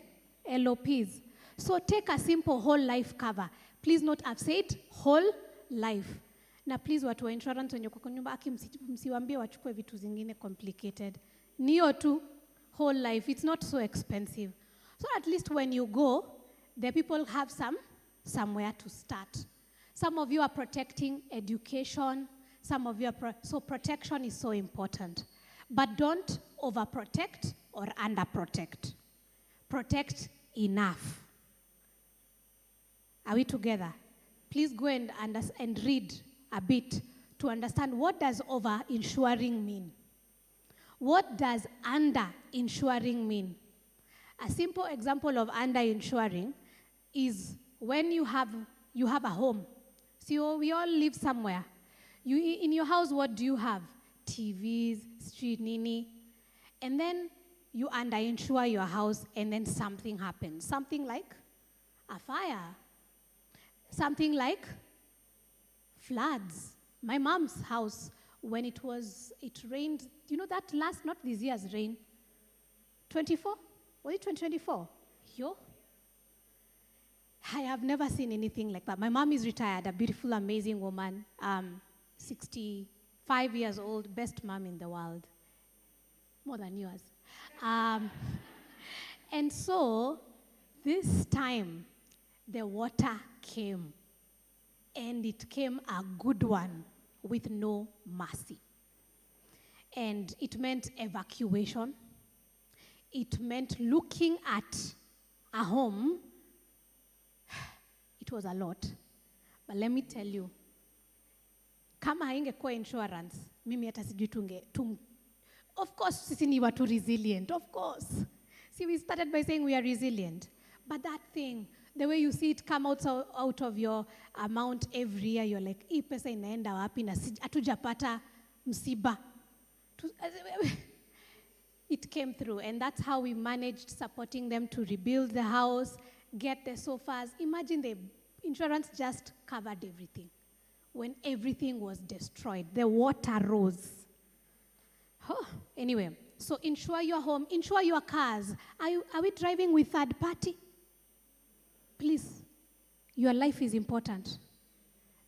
LOPs. So take a simple whole life cover. Please note, I've said whole life. Na please watu wa insurance wenye kwa nyumba msiwaambie wachukue vitu zingine complicated. Niyo tu whole life. It's not so expensive. So at least when you go, the people have somewhere to start. Some of you are protecting education. Some of you are so protection is so important. But don't overprotect or underprotect. Protect enough. Are we together? Please go and read a bit to understand, what does over-insuring mean? What does under-insuring mean? A simple example of under-insuring is when you have a home. So we all live somewhere. In your house, what do you have? TVs, street nini. And then you under-insure your house, and then something happens. Something like a fire. Something like floods. My mom's house, when it rained, you know that not this year's rain, 24? Was it 2024? Yo. I have never seen anything like that. My mom is retired, a beautiful, amazing woman, 65 years old, best mom in the world. More than yours. And so, this time, the water came. And it came a good one with no mercy. And it meant evacuation. It meant looking at a home. It was a lot. But let me tell you, kama haingekuwa insurance, mimi hata sijui of course, sisi ni watu resilient, of course. See, we started by saying we are resilient. But that thing, the way you see it come out of your amount every year, you're like, hii pesa inaenda wapi na hatujapata msiba. It came through, and that's how we managed supporting them to rebuild the house, get the sofas. Imagine the insurance just covered everything. When everything was destroyed, the water rose. Oh, anyway, so insure your home, insure your cars. Are we driving with third party? Please, your life is important.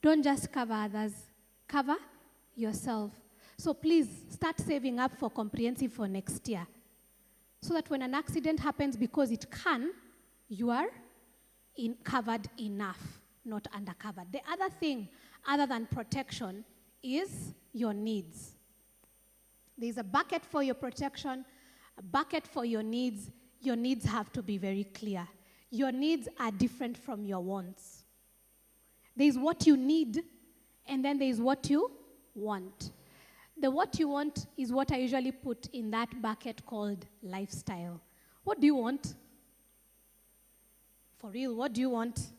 Don't just cover others, cover yourself. So please, start saving up for comprehensive for next year. So that when an accident happens, because it can, you are covered enough, not undercovered. The other thing, other than protection, is your needs. There's a bucket for your protection, a bucket for your needs. Your needs have to be very clear. Your needs are different from your wants. There's what you need, and then there's what you want. The what you want is what I usually put in that bucket called lifestyle. What do you want? For real, what do you want?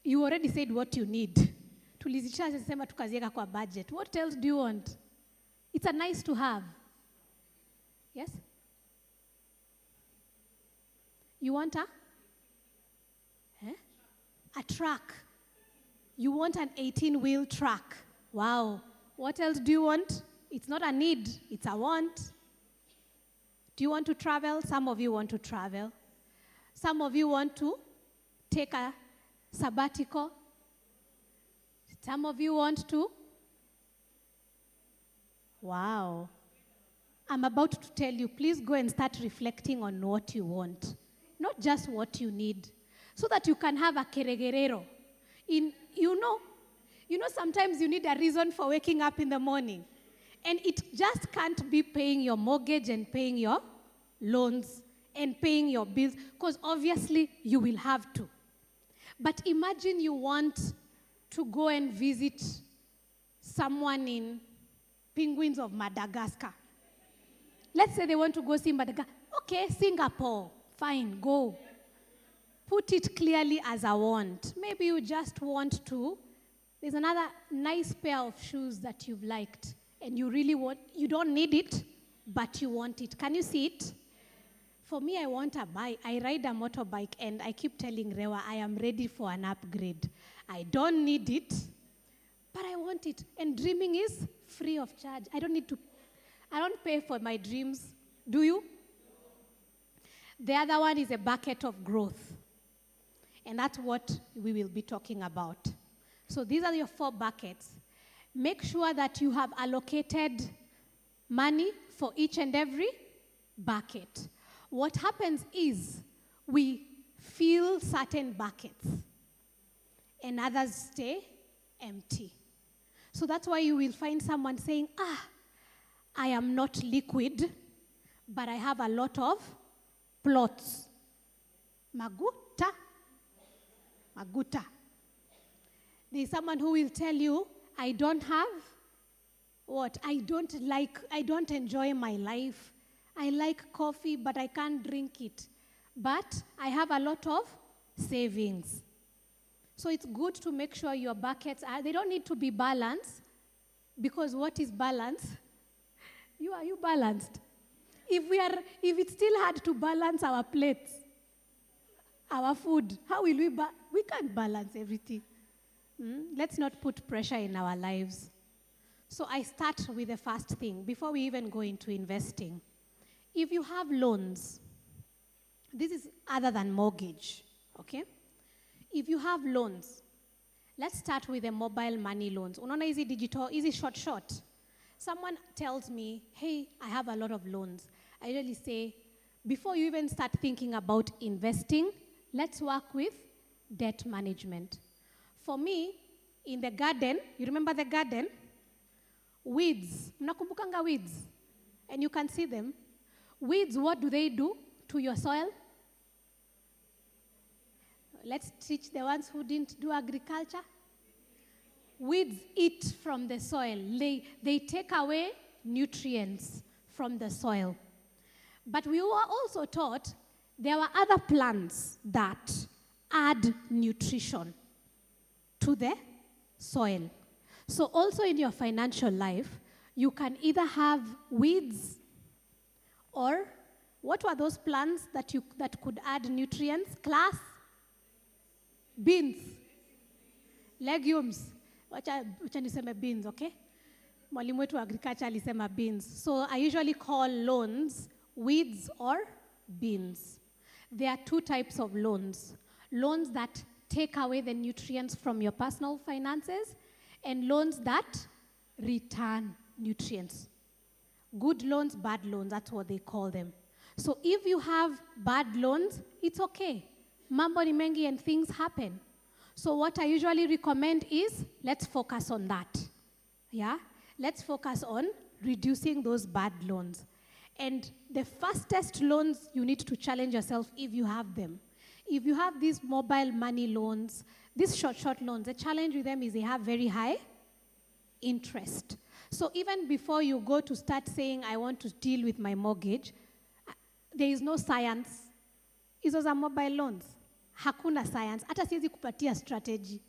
You already said what you need. Tulizisha sema tukazieka kwa budget. What else do you want? It's a nice to have. Yes? You want a truck. You want an 18-wheel truck. Wow. What else do you want? It's not a need, it's a want. Do you want to travel? Some of you want to travel. Some of you want to take a sabbatical. Some of you want to. Wow. I'm about to tell you, please go and start reflecting on what you want, not just what you need, so that you can have a keregerero. You know, sometimes you need a reason for waking up in the morning. And it just can't be paying your mortgage and paying your loans and paying your bills, because obviously you will have to. But imagine you want to go and visit someone in Penguins of Madagascar. Let's say they want to go see Madagascar. Okay, Singapore, fine, go. Put it clearly as a want. Maybe you just want to. There's another nice pair of shoes that you've liked, and you really want, you don't need it, but you want it. Can you see it? For me, I want a bike. I ride a motorbike, and I keep telling Rewa, I am ready for an upgrade. I don't need it, but I want it. And dreaming is free of charge. I don't pay for my dreams. Do you? The other one is a bucket of growth. And that's what we will be talking about. So these are your 4 buckets. Make sure that you have allocated money for each and every bucket. What happens is we fill certain buckets and others stay empty. So that's why you will find someone saying, I am not liquid, but I have a lot of plots. Maguta. There's someone who will tell you, I don't have what? I don't enjoy my life. I like coffee, but I can't drink it. But I have a lot of savings. So it's good to make sure your buckets they don't need to be balanced, because what is balance? Are you balanced? If it's still hard to balance our plates, our food, how will we can't balance everything. Let's not put pressure in our lives. So I start with the first thing, before we even go into investing. If you have loans, this is other than mortgage, okay? If you have loans, let's start with the mobile money loans. Unaona easy digital, easy short. Someone tells me, hey, I have a lot of loans. I usually say, before you even start thinking about investing, let's work with debt management. For me, in the garden, you remember the garden? Weeds. Mnakumbukanga weeds? And you can see them. Weeds, what do they do to your soil? Let's teach the ones who didn't do agriculture. Weeds eat from the soil. They take away nutrients from the soil. But we were also taught there were other plants that add nutrition to the soil. So also in your financial life, you can either have weeds, or what were those plants that could add nutrients? Class? Beans. Legumes. Wacha niseme beans, okay? Mwalimu wetu agriculture alisema beans. So I usually call loans weeds or beans. There are 2 types of loans. Loans that take away the nutrients from your personal finances, and loans that return nutrients. Good loans, bad loans, that's what they call them. So if you have bad loans, it's okay. mambo ni mengi and things happen. So what I usually recommend is, let's focus on that. Yeah? Let's focus on reducing those bad loans. And the fastest loans you need to challenge yourself if you have them. If you have these mobile money loans, these short loans, the challenge with them is they have very high interest. So even before you go to start saying, I want to deal with my mortgage, there is no science. Hizo za mobile loans. Hakuna science. Hata siwezi kupatia strategy.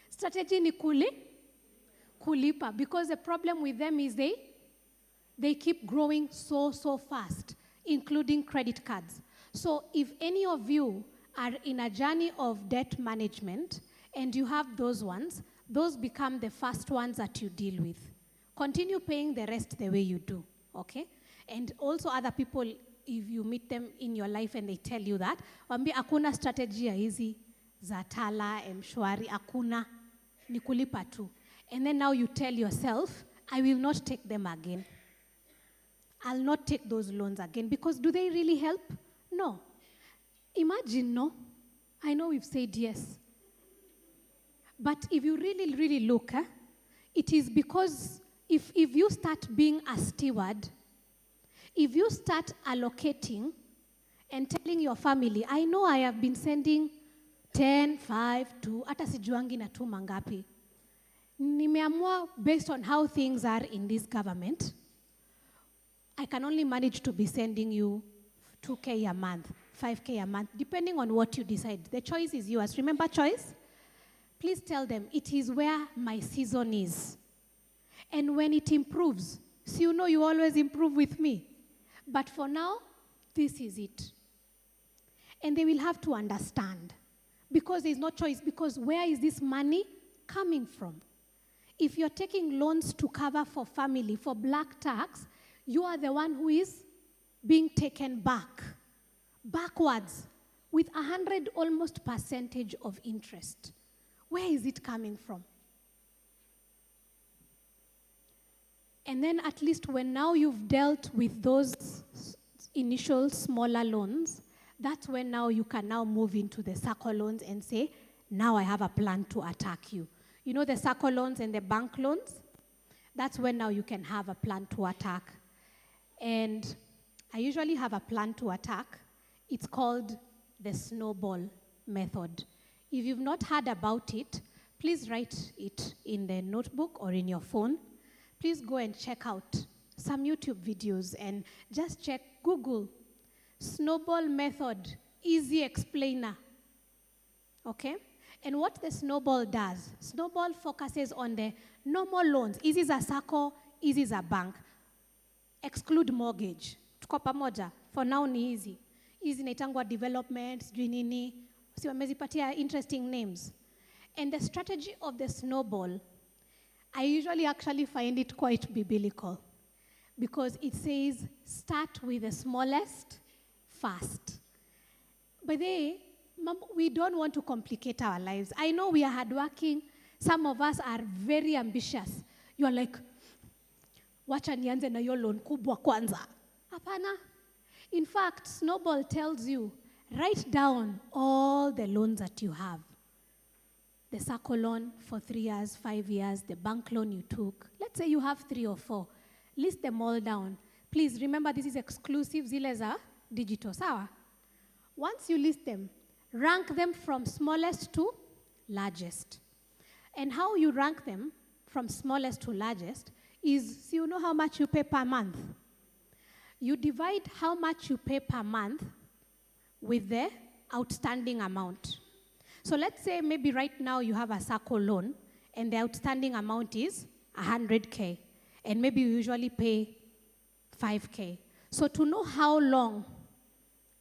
Strategy ni kulipa. Because the problem with them is they keep growing so fast, including credit cards. So if any of you are in a journey of debt management and you have those ones, those become the first ones that you deal with. Continue paying the rest the way you do, okay? And also other people, if you meet them in your life and they tell you that, wambie akuna strategy ya hizi za Tala, Mshwari, akuna, ni kulipa tu. And then now you tell yourself, I will not take them again. I'll not take those loans again, because do they really help? No. Imagine, no? I know we've said yes. But if you really look, it is because if you start being a steward, if you start allocating and telling your family, I know I have been sending 10, 5, 2, hata sijuangi na 2 mangapi. Nimeamua based on how things are in this government, I can only manage to be sending you 2K a month, 5K a month, depending on what you decide. The choice is yours. Remember choice? Please tell them, it is where my season is. And when it improves, so you know you always improve with me. But for now, this is it. And they will have to understand. Because there's no choice. Because where is this money coming from? If you're taking loans to cover for family, for black tax, you are the one who is being taken backwards, with 100 almost percentage of interest. Where is it coming from? And then at least when now you've dealt with those initial smaller loans, that's when now you can now move into the circle loans and say, now I have a plan to attack you. You know the circle loans and the bank loans? That's when now you can have a plan to attack. And I usually have a plan to attack. It's called the snowball method. If you've not heard about it, please write it in the notebook or in your phone. Please go and check out some YouTube videos and just check Google. Snowball method, easy explainer. Okay? And what the snowball does, snowball focuses on the normal loans. Easy za sacco, easy za bank. Exclude mortgage. Tuko pamoja. For now ni easy. Easy naitangwa development, sijui nini. Si wamezipatia interesting names. And the strategy of the snowball, I usually actually find it quite biblical. Because it says, start with the smallest first. By the way, we don't want to complicate our lives. I know we are hardworking. Some of us are very ambitious. You are like, wacha nianze na yo loan kubwa kwanza. Hapana. In fact, Snowball tells you, write down all the loans that you have. The circle loan for 3 years, 5 years, the bank loan you took. Let's say you have 3 or 4. List them all down. Please remember this is exclusive, zile za digital, sawa? Once you list them, rank them from smallest to largest. And how you rank them from smallest to largest is, so you know how much you pay per month. You divide how much you pay per month with the outstanding amount. So let's say maybe right now you have a circle loan and the outstanding amount is 100K. And maybe you usually pay 5K. So to know how long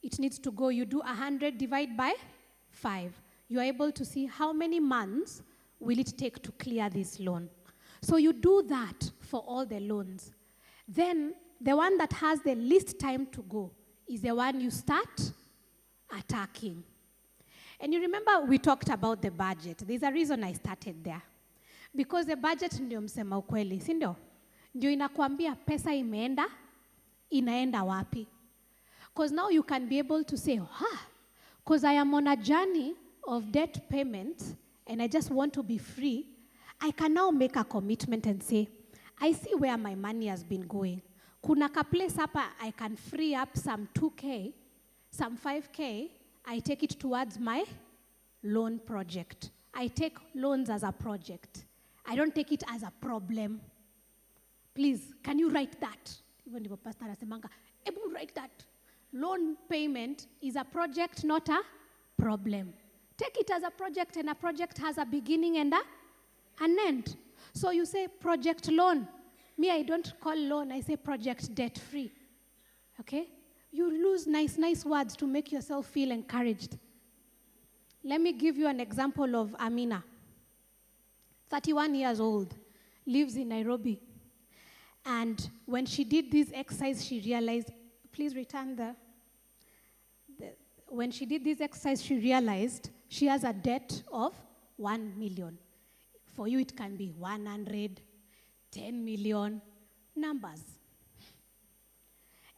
it needs to go, you do 100 divided by 5. You are able to see how many months will it take to clear this loan. So you do that for all the loans. Then the one that has the least time to go is the one you start attacking. And you remember we talked about the budget. There's a reason I started there. Because the budget ndio msema ukweli, si ndio? Ndio inakuambia pesa inaenda wapi. Because now you can be able to say, because I am on a journey of debt payment and I just want to be free, I can now make a commitment and say, I see where my money has been going. Kuna ka place hapa I can free up some 2K, some 5K, I take it towards my loan project. I take loans as a project. I don't take it as a problem. Please, can you write that? Even the pastor anasemanga, ebu write that. Loan payment is a project, not a problem. Take it as a project, and a project has a beginning and an end. So you say project loan. Me, I don't call loan, I say project debt free. Okay? You lose nice words to make yourself feel encouraged. Let me give you an example of Amina. 31 years old, lives in Nairobi. And when she did this exercise, she realized, please return when she did this exercise, she realized she has a debt of 1 million. For you, it can be 100, 10 million, numbers.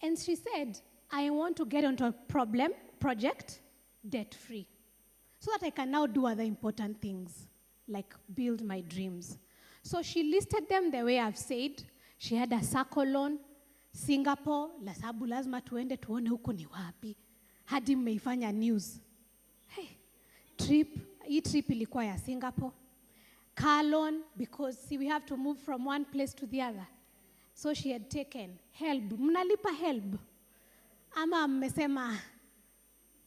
And she said, I want to get onto a project debt-free, so that I can now do other important things, like build my dreams. So she listed them the way I've said. She had a circle loan, Singapore, la sababu lazima tuende tuone huku ni wapi. Hadi mmeifanya news. Hey, hii trip ilikuwa ya Singapore. Car loan, because see, we have to move from one place to the other. So she had taken HELB. Mnalipa HELB? Ama mmesema,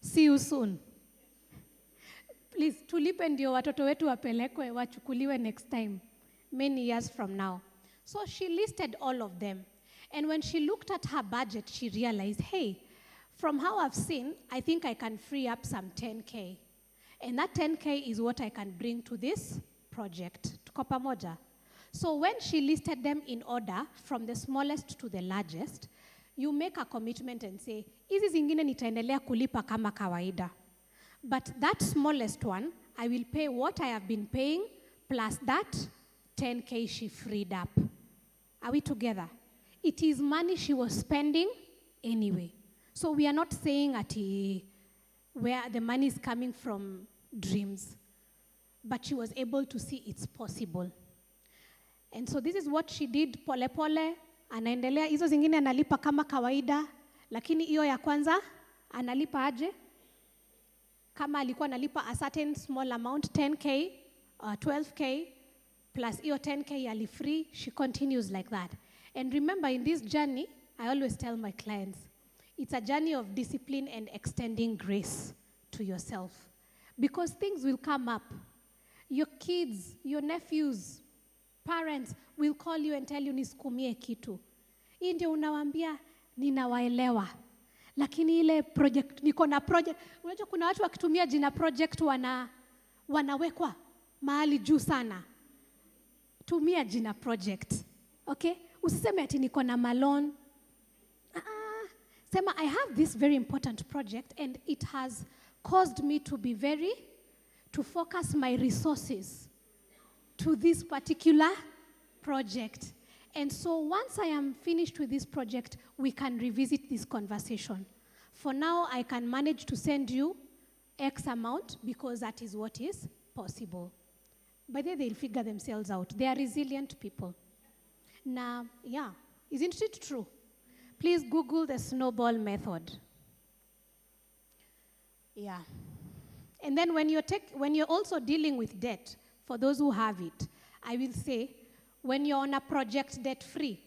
see you soon. Please, tulipe ndio watoto wetu wapelekwe, wachukuliwe next time, many years from now. So she listed all of them. And when she looked at her budget, she realized, hey, from how I've seen, I think I can free up some 10K. And that 10K is what I can bring to this project. Tuko pamoja? So when she listed them in order, from the smallest to the largest, you make a commitment and say, hizi zingine nitaendelea kulipa kama kawaida. But that smallest one, I will pay what I have been paying, plus that 10K she freed up. Are we together? It is money she was spending anyway. So we are not saying at where the money is coming from dreams, but she was able to see it's possible. And so this is what she did pole pole, anaendelea, hizo zingine analipa kama kawaida, lakini hiyo ya kwanza analipa aje? Kama alikuwa analipa a certain small amount, 10K, 12K, plus hiyo 10K ali free, she continues like that. And remember, in this journey, I always tell my clients, it's a journey of discipline and extending grace to yourself. Because things will come up. Your kids, your nephews, parents will call you and tell you nisukumie kitu. Hii ndio unawaambia ninawaelewa. Lakini ile project, niko na project, unajua kuna watu wakitumia jina project wanawekwa mahali juu sana. Tumia jina project. Okay? Usiseme ati niko na malon. Sema, I have this very important project and it has caused me to focus my resources to this particular project. And so once I am finished with this project, we can revisit this conversation. For now, I can manage to send you X amount because that is what is possible. By then, they'll figure themselves out. They are resilient people. Now, yeah, isn't it true? Please Google the snowball method. Yeah. And then when you're also dealing with debt, for those who have it, I will say, when you're on a project debt-free,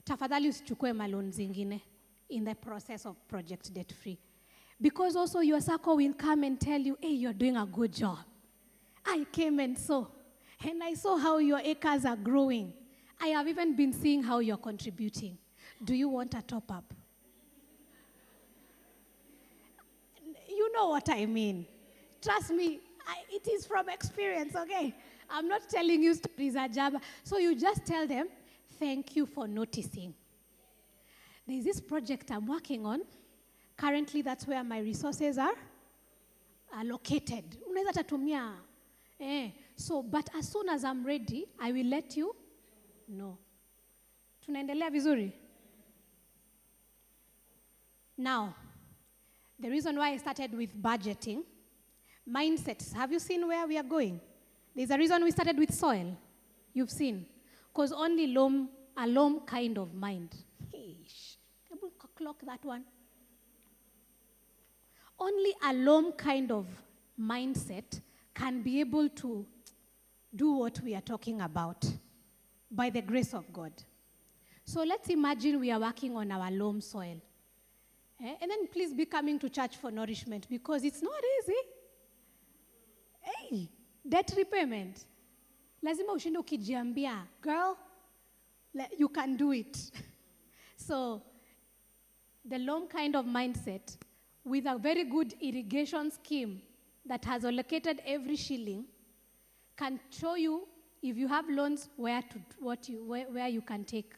tafadhali usichukue malon zingine in the process of project debt-free. Because also your circle will come and tell you, hey, you're doing a good job. I came and saw how your acres are growing. I have even been seeing how you're contributing. Do you want a top-up? You know what I mean. Trust me, it is from experience, okay? I'm not telling you stories, Ajaba. So you just tell them, thank you for noticing. There's this project I'm working on. Currently, that's where my resources are located. Unaweza tatumia. So, but as soon as I'm ready, I will let you know. Tunaendelea vizuri? Now, The reason why I started with budgeting, mindsets. Have you seen where we are going? There's a reason we started with soil. You've seen. Because only a loam kind of mind. Can we clock that one? Only a loam kind of mindset can be able to do what we are talking about by the grace of God. So let's imagine we are working on our loam soil. And then please be coming to church for nourishment because it's not easy. Hey, debt repayment. Lazima ushinde ukijiambia, girl, you can do it. So the loam kind of mindset with a very good irrigation scheme that has allocated every shilling can show you if you have loans where you can take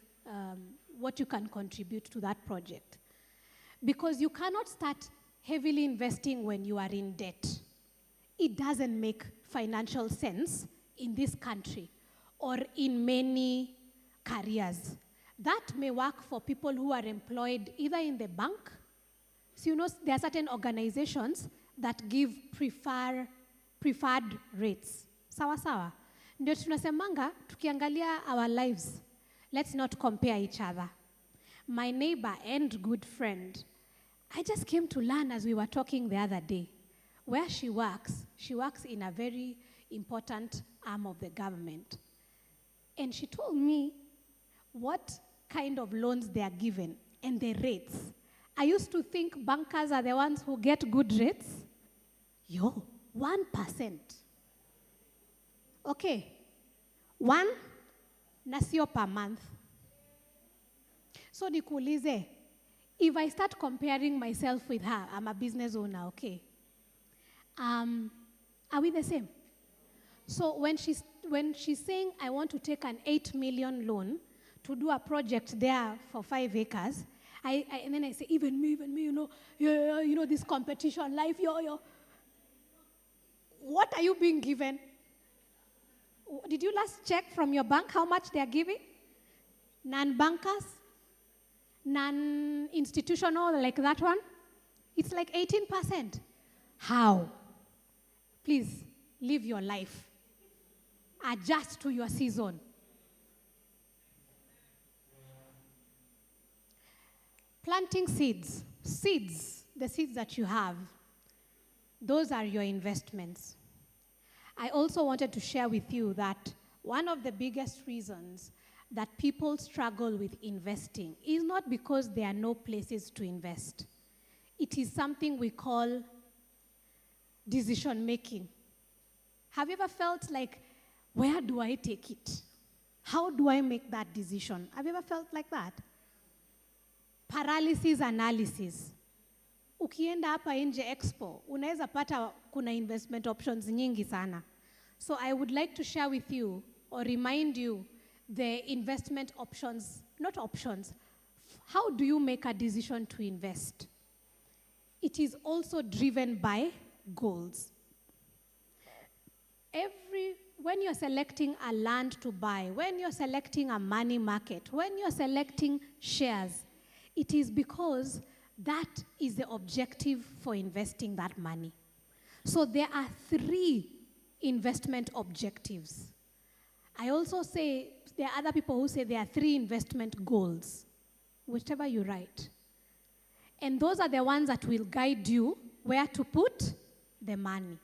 what you can contribute to that project. Because you cannot start heavily investing when you are in debt. It doesn't make financial sense in this country or in many careers. That may work for people who are employed either in the bank. So you know there are certain organizations that give preferred rates. Sawa sawa. Ndio tunasemanga tukiangalia our lives, let's not compare each other. My neighbor and good friend, I just came to learn as we were talking the other day, where she works in a very important arm of the government. And she told me what kind of loans they are given and the rates. I used to think bankers are the ones who get good rates. 1%. Okay. 1 na sio per month. So nikuulize, if I start comparing myself with her, I'm a business owner, okay? Are we the same? So when she's saying, I want to take an 8 million loan to do a project there for 5 acres, and then I say, even me, you know, this competition life, what are you being given? Did you last check from your bank how much they are giving? Non-bankers? Non-institutional, like that one? It's like 18%. How? Please, live your life. Adjust to your season. Planting seeds. Seeds, the seeds that you have, those are your investments. I also wanted to share with you that one of the biggest reasons that people struggle with investing is not because there are no places to invest. It is something we call decision making. Have you ever felt like, where do I take it? How do I make that decision? Have you ever felt like that? Paralysis analysis. Ukienda hapa nje Expo, unaweza pata kuna investment options nyingi sana. So I would like to share with you or remind you the investment options, not options. How do you make a decision to invest? It is also driven by goals. When you're selecting a land to buy, when you're selecting a money market, when you're selecting shares, it is because that is the objective for investing that money. So there are 3 investment objectives. I also say, there are other people who say there are 3 investment goals, whichever you write. And those are the ones that will guide you where to put the money.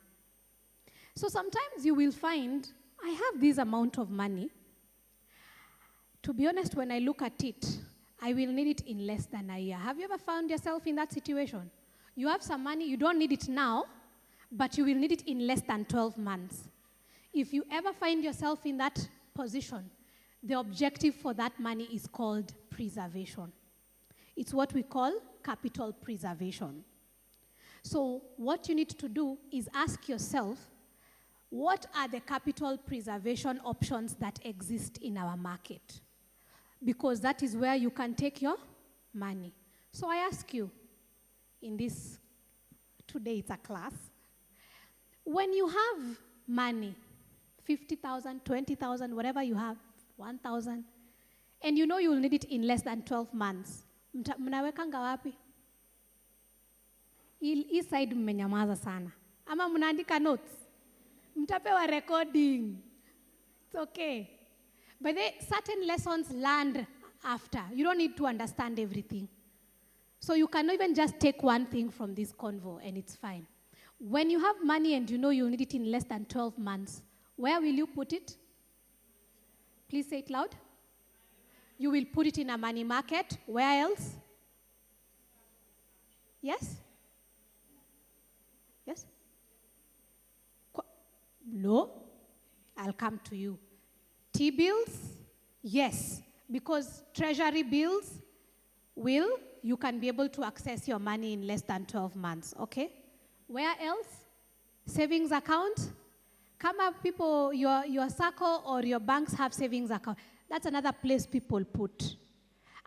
So sometimes you will find, I have this amount of money. To be honest, when I look at it, I will need it in less than a year. Have you ever found yourself in that situation? You have some money, you don't need it now, but you will need it in less than 12 months. If you ever find yourself in that position, the objective for that money is called preservation. It's what we call capital preservation. So what you need to do is ask yourself, what are the capital preservation options that exist in our market? Because that is where you can take your money. So I ask you, today it's a class, when you have money, 50,000, 20,000, whatever you have, 1,000, and you know you will need it in less than 12 months, mnawekanga wapi? Hii side mmenyamaza sana. Ama mnaandika notes? Mtapewa recording. It's okay. But there certain lessons learned after. You don't need to understand everything. So you can even just take one thing from this convo and it's fine. When you have money and you know you need it in less than 12 months, where will you put it? Please say it loud. You will put it in a money market. Where else? Yes? Yes? No? I'll come to you. T-bills? Yes. Because treasury bills you can be able to access your money in less than 12 months, okay? Where else? Savings account? Come up, people, your circle or your banks have savings account. That's another place people put.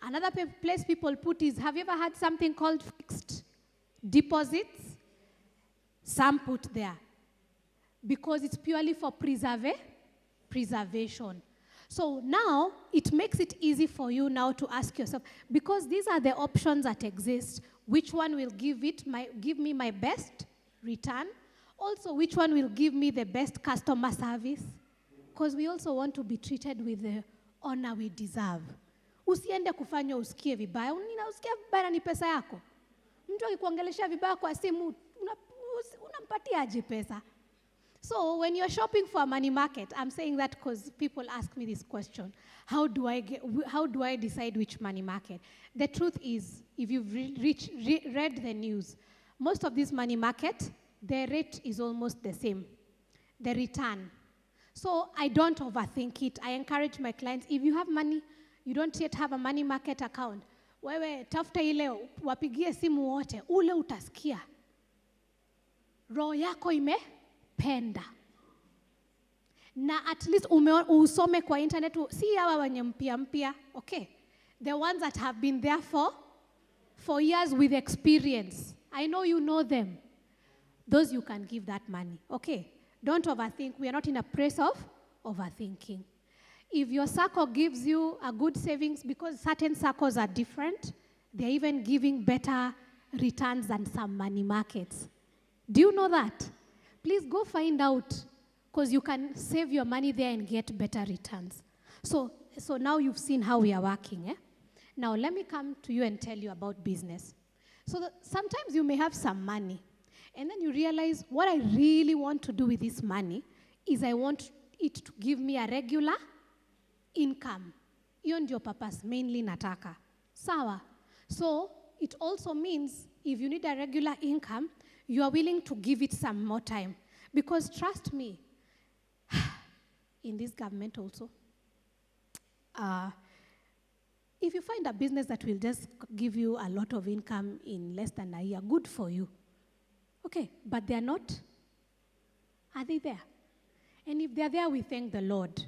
Another place people put is, have you ever had something called fixed deposits? Some put there. Because it's purely for preservation. So now, it makes it easy for you now to ask yourself, because these are the options that exist, which one will give me my best return? Also, which one will give me the best customer service? Because we also want to be treated with the honor we deserve. Usiende kufanya usikie vibaya. Usikia vibaya ni pesa yako. Mtu akikuongelesha vibaya kwa simu, unampatia aje pesa? So when you're shopping for a money market, I'm saying that because people ask me this question, how do I decide which money market? The truth is, if you've read the news, most of these money markets, the rate is almost the same, the return. So I don't overthink it. I encourage my clients, if you have money, you don't yet have a money market account, wewe tafuta ile, wapigie simu wote, ule utasikia. Roho yako imependa. Na at least usome kwa internet, si hawa wenye mpya, okay? The ones that have been there for years with experience. I know you know them. Those you can give that money, okay? Don't overthink. We are not in a place of overthinking. If your circle gives you a good savings, because certain circles are different, they're even giving better returns than some money markets. Do you know that? Please go find out, because you can save your money there and get better returns. So now you've seen how we are working. Eh? Now let me come to you and tell you about business. So sometimes you may have some money, and then you realize what I really want to do with this money is I want it to give me a regular income. Hiyo ndio purpose mainly nataka. Sawa. So it also means if you need a regular income, you are willing to give it some more time. Because trust me, in this government also, if you find a business that will just give you a lot of income in less than a year, good for you. Okay, but they are not. Are they there? And if they are there, we thank the Lord.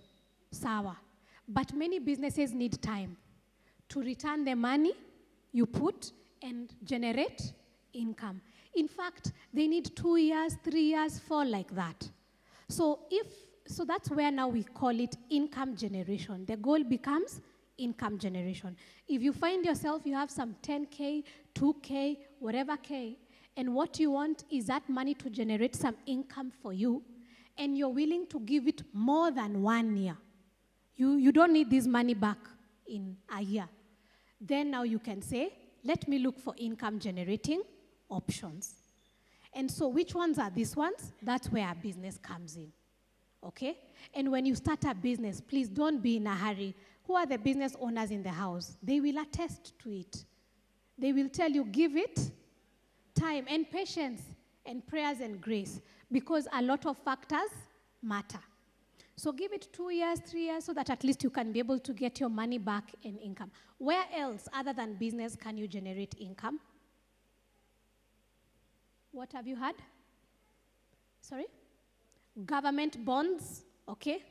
Sawa. But many businesses need time to return the money you put and generate income. In fact, they need 2 years, 3 years, 4 like that. So that's where now we call it income generation. The goal becomes income generation. If you find yourself, you have some 10K, 2K, whatever K, and what you want is that money to generate some income for you, and you're willing to give it more than 1 year. You don't need this money back in a year. Then now you can say, let me look for income generating options. And so which ones are these ones? That's where a business comes in. Okay? And when you start a business, please don't be in a hurry. Who are the business owners in the house? They will attest to it. They will tell you, give it time and patience and prayers and grace, because a lot of factors matter. So give it 2 years, 3 years, so that at least you can be able to get your money back in income. Where else, other than business, can you generate income? What have you had? Sorry? Government bonds, okay?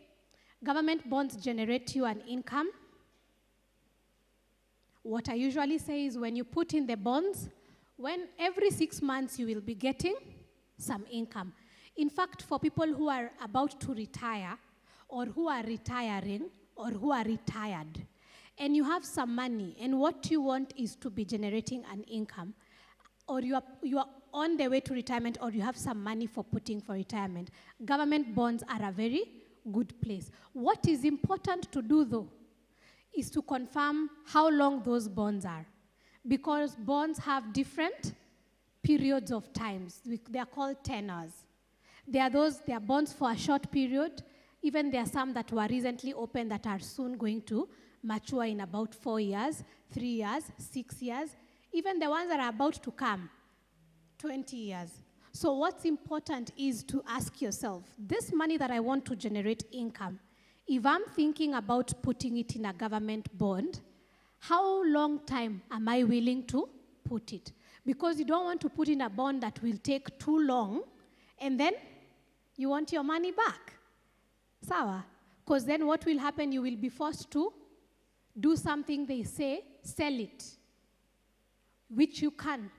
Government bonds generate you an income. What I usually say is when you put in the bonds, when every 6 months you will be getting some income. In fact, for people who are about to retire, or who are retiring, or who are retired, and you have some money, and what you want is to be generating an income, or you are on the way to retirement or you have some money for putting for retirement, government bonds are a very good place. What is important to do, though, is to confirm how long those bonds are. Because bonds have different periods of times. They are called tenors. There are bonds for a short period. Even there are some that were recently opened that are soon going to mature in about 4 years, 3 years, 6 years. Even the ones that are about to come, 20 years. So what's important is to ask yourself, this money that I want to generate income, if I'm thinking about putting it in a government bond, how long time am I willing to put it? Because you don't want to put in a bond that will take too long, and then you want your money back. Sawa? Because then what will happen, you will be forced to do something they say, sell it, which you can.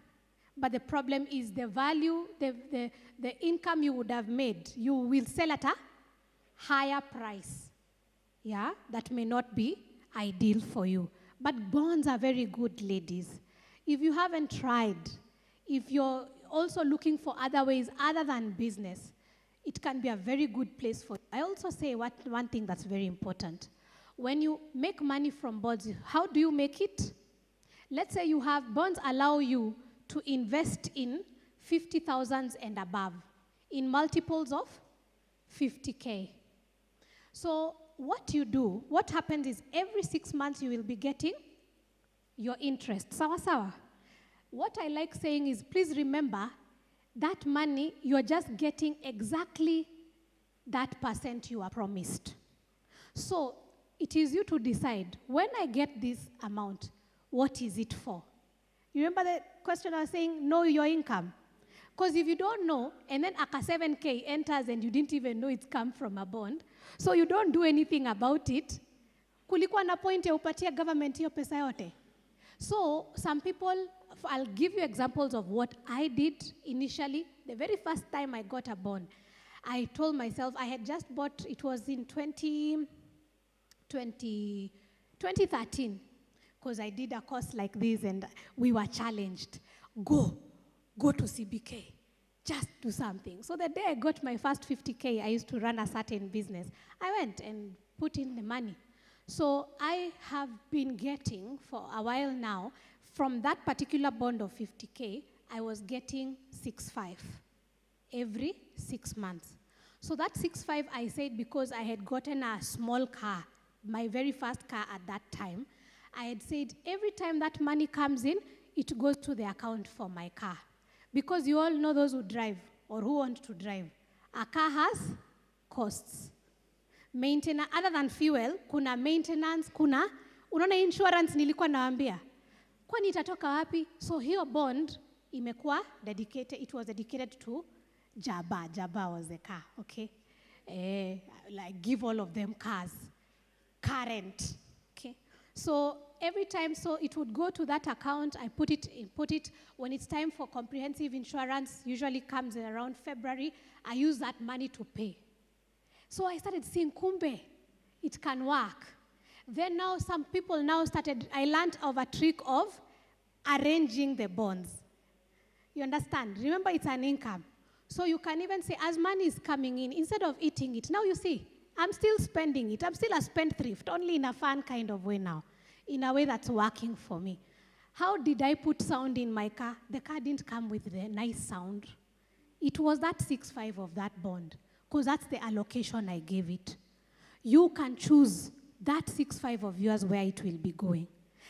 But the problem is the value, the income you would have made, you will sell at a higher price. Yeah? That may not be ideal for you. But bonds are very good, ladies. If you haven't tried, if you're also looking for other ways other than business, it can be a very good place for you. I also say one thing that's very important. When you make money from bonds, how do you make it? Let's say you have bonds allow you to invest in 50,000 and above, in multiples of 50K. So what you do, what happens is every 6 months you will be getting your interest. Sawa sawa. What I like saying is, please remember that money, you're just getting exactly that percent you are promised. So it is you to decide, when I get this amount, what is it for? You remember the question I was saying, know your income? Because if you don't know, and then aka 7K enters and you didn't even know it's come from a bond, so you don't do anything about it, kulikuwa na point ya upatia government hiyo pesa yote. So some people, I'll give you examples of what I did initially. The very first time I got a bond, I told myself, I had just bought, it was in 2013, because I did a course like this and we were challenged. Go to CBK, just do something. So the day I got my first 50K, I used to run a certain business. I went and put in the money. So I have been getting, for a while now, from that particular bond of 50K, I was getting 6.5 every 6 months. So that 6.5 I said because I had gotten a small car, my very first car at that time. I had said every time that money comes in, it goes to the account for my car. Because you all know those who drive or who want to drive. A car has costs. Maintenance, other than fuel, kuna maintenance, kuna, unaona insurance nilikuwa naambia. Kwani itatoka wapi? So hiyo bond imekuwa dedicated, it was dedicated to Jaba. Jaba was the car, okay? Like give all of them cars, current, okay? So every time, so it would go to that account, I put it when it's time for comprehensive insurance, usually comes around February, I use that money to pay. So I started seeing, kumbe, it can work. Then now some people now started, I learned of a trick of arranging the bonds. You understand? Remember, it's an income. So you can even say, as money is coming in, instead of eating it, now you see, I'm still spending it. I'm still a spendthrift, only in a fun kind of way now, in a way that's working for me. How did I put sound in my car? The car didn't come with the nice sound. It was that 6.5 of that bond, because that's the allocation I gave it. You can choose that 6.5 of yours where it will be going.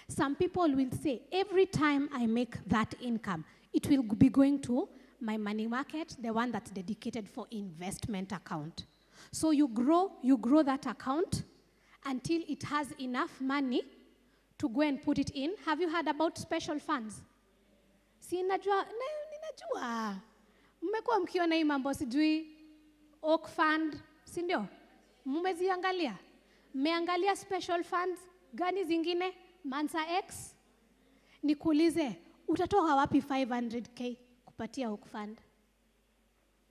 Some people will say, every time I make that income, it will be going to my money market, the one that's dedicated for investment account. So you grow that account until it has enough money to go and put it in. Have you heard about special funds? Si ninajua. Mmekuwa mkiona hii mambo sijui Oak Fund, si ndio? Mmeziangalia? Mmeangalia special funds gani zingine? Mansa X? Nikuulize, utatoa wapi 500K kupatia Oak Fund?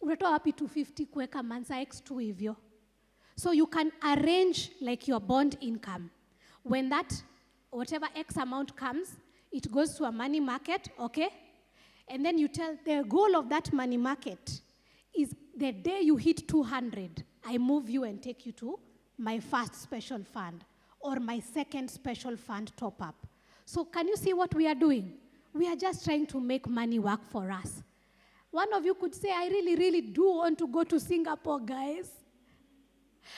Utatoa wapi 250 kuweka Mansa X tu hivyo? So you can arrange like your bond income. When that, whatever X amount comes, it goes to a money market, okay? And then you tell the goal of that money market is the day you hit 200, I move you and take you to my first special fund or my second special fund top up. So can you see what we are doing? We are just trying to make money work for us. One of you could say, I really, really do want to go to Singapore, guys.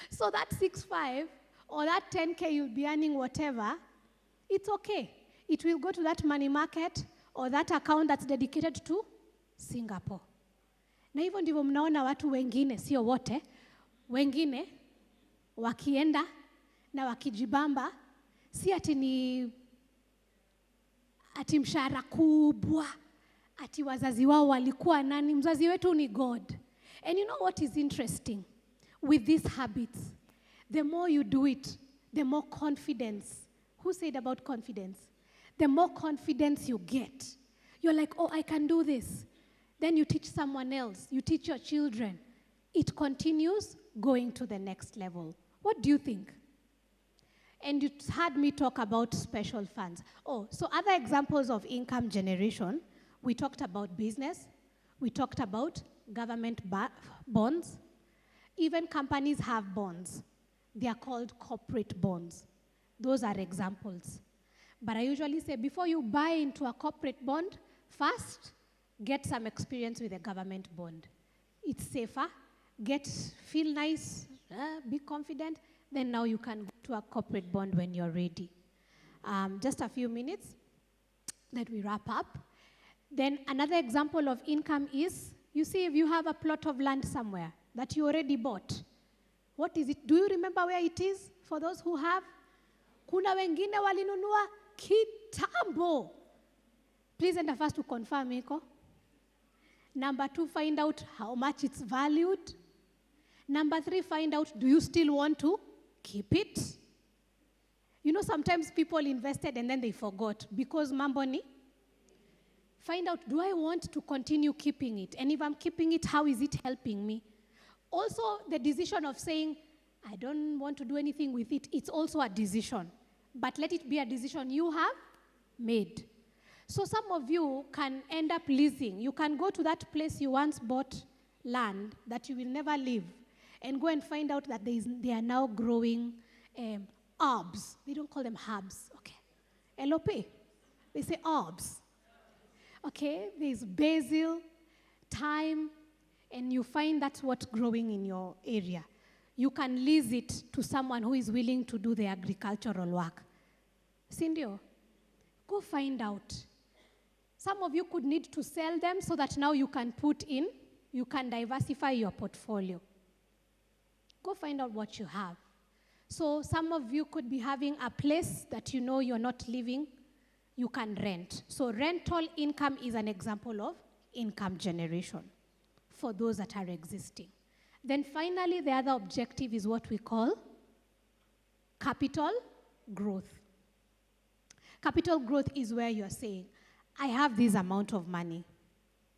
So that 6.5 or that 10K you'll be earning whatever, it's okay. It will go to that money market or that account that's dedicated to Singapore. Na hivyo ndivyo mnaona watu wengine, sio wote, wengine wakienda na wakijibamba, si ati mshahara kubwa, ati wazazi wao walikuwa nani, mzazi wetu ni God. And you know what is interesting with these habits? The more you do it, the more confidence. Who said about confidence? The more confidence you get. You're like, oh, I can do this. Then you teach someone else. You teach your children. It continues going to the next level. What do you think? And you heard me talk about special funds. Oh, so other examples of income generation, we talked about business. We talked about government bonds. Even companies have bonds. They are called corporate bonds. Those are examples. But I usually say, before you buy into a corporate bond, first, get some experience with a government bond. It's safer. Feel nice, be confident. Then now you can go to a corporate bond when you're ready. Just a few minutes, that we wrap up. Then another example of income is, you see, if you have a plot of land somewhere that you already bought, what is it? Do you remember where it is? For those who have, kuna wengine walinunua kitambo. Please enter first to confirm iko. Number 2, find out how much it's valued. Number 3, find out, do you still want to keep it? You know, sometimes people invested and then they forgot because mambo ni. Find out, do I want to continue keeping it? And if I'm keeping it, how is it helping me? Also, the decision of saying, I don't want to do anything with it, it's also a decision. But let it be a decision you have made. So some of you can end up leasing. You can go to that place you once bought land that you will never leave and go and find out that they are now growing herbs. They don't call them herbs, okay? LOP. They say herbs. Okay, there's basil, thyme, and you find that's what's growing in your area. You can lease it to someone who is willing to do the agricultural work. Cindy, go find out. Some of you could need to sell them so that now you can you can diversify your portfolio. Go find out what you have. So some of you could be having a place that you know you're not living, you can rent. So rental income is an example of income generation for those that are existing. Then finally, the other objective is what we call capital growth. Capital growth is where you're saying, I have this amount of money,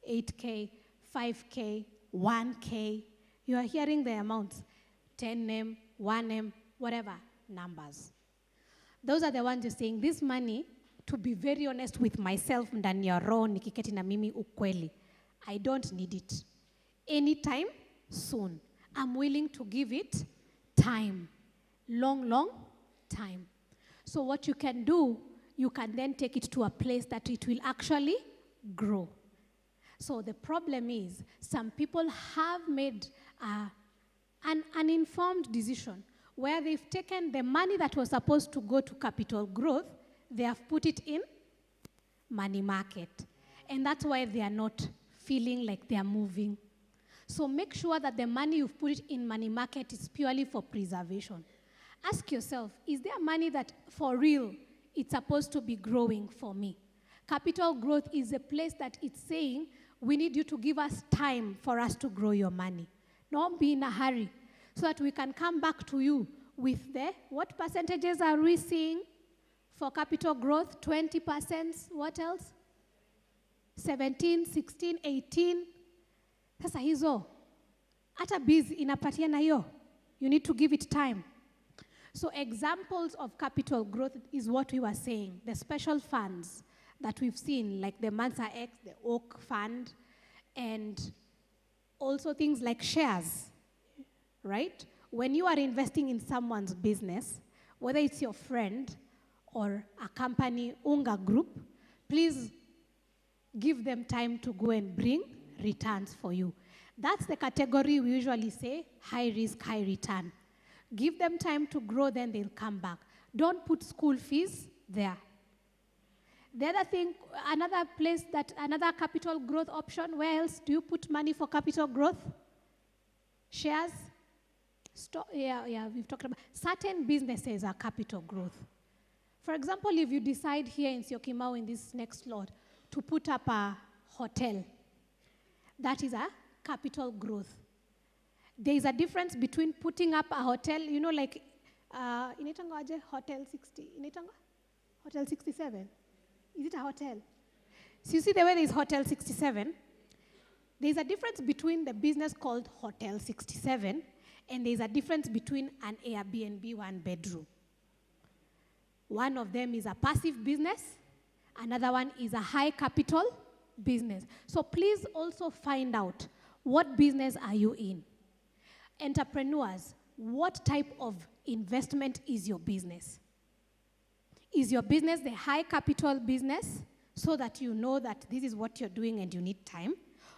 8K, 5K, 1K. You are hearing the amounts, 10M, 1M, whatever, numbers. Those are the ones you're saying, this money, to be very honest with myself, ndani ya roho nikiketi na mimi ukweli, I don't need it. Anytime soon. I'm willing to give it time. Long time. So what you can do, you can then take it to a place that it will actually grow. So the problem is, some people have made an uninformed decision where they've taken the money that was supposed to go to capital growth, they have put it in money market. And that's why they are not feeling like they are moving. So make sure that the money you've put it in money market is purely for preservation. Ask yourself, is there money that for real it's supposed to be growing for me? Capital growth is a place that it's saying, we need you to give us time for us to grow your money. Don't be in a hurry so that we can come back to you with what percentages are we seeing for capital growth? 20%, what else? 17, 16, 18. Sasa hizo, hata biz inapatiana hiyo. You need to give it time. So examples of capital growth is what we were saying. The special funds, that we've seen, like the Mansa X, the Oak Fund, and also things like shares, right? When you are investing in someone's business, whether it's your friend or a company, Unga Group, please give them time to go and bring returns for you. That's the category we usually say, high risk, high return. Give them time to grow, then they'll come back. Don't put school fees there. The other thing, another capital growth option, where else do you put money for capital growth? Shares? We've talked about. Certain businesses are capital growth. For example, if you decide here in Syokimau, in this next lot, to put up a hotel, that is a capital growth. There is a difference between putting up a hotel, like, inaitangwa aje? Hotel 60, inaitangwa? Hotel 67. Is it a hotel? So you see the way there is Hotel 67? There is a difference between the business called Hotel 67 and there is a difference between an Airbnb 1-bedroom. One of them is a passive business, another one is a high capital business. So please also find out, what business are you in? Entrepreneurs, what type of investment is your business? Is your business the high capital business so that you know that this is what you're doing and you need time?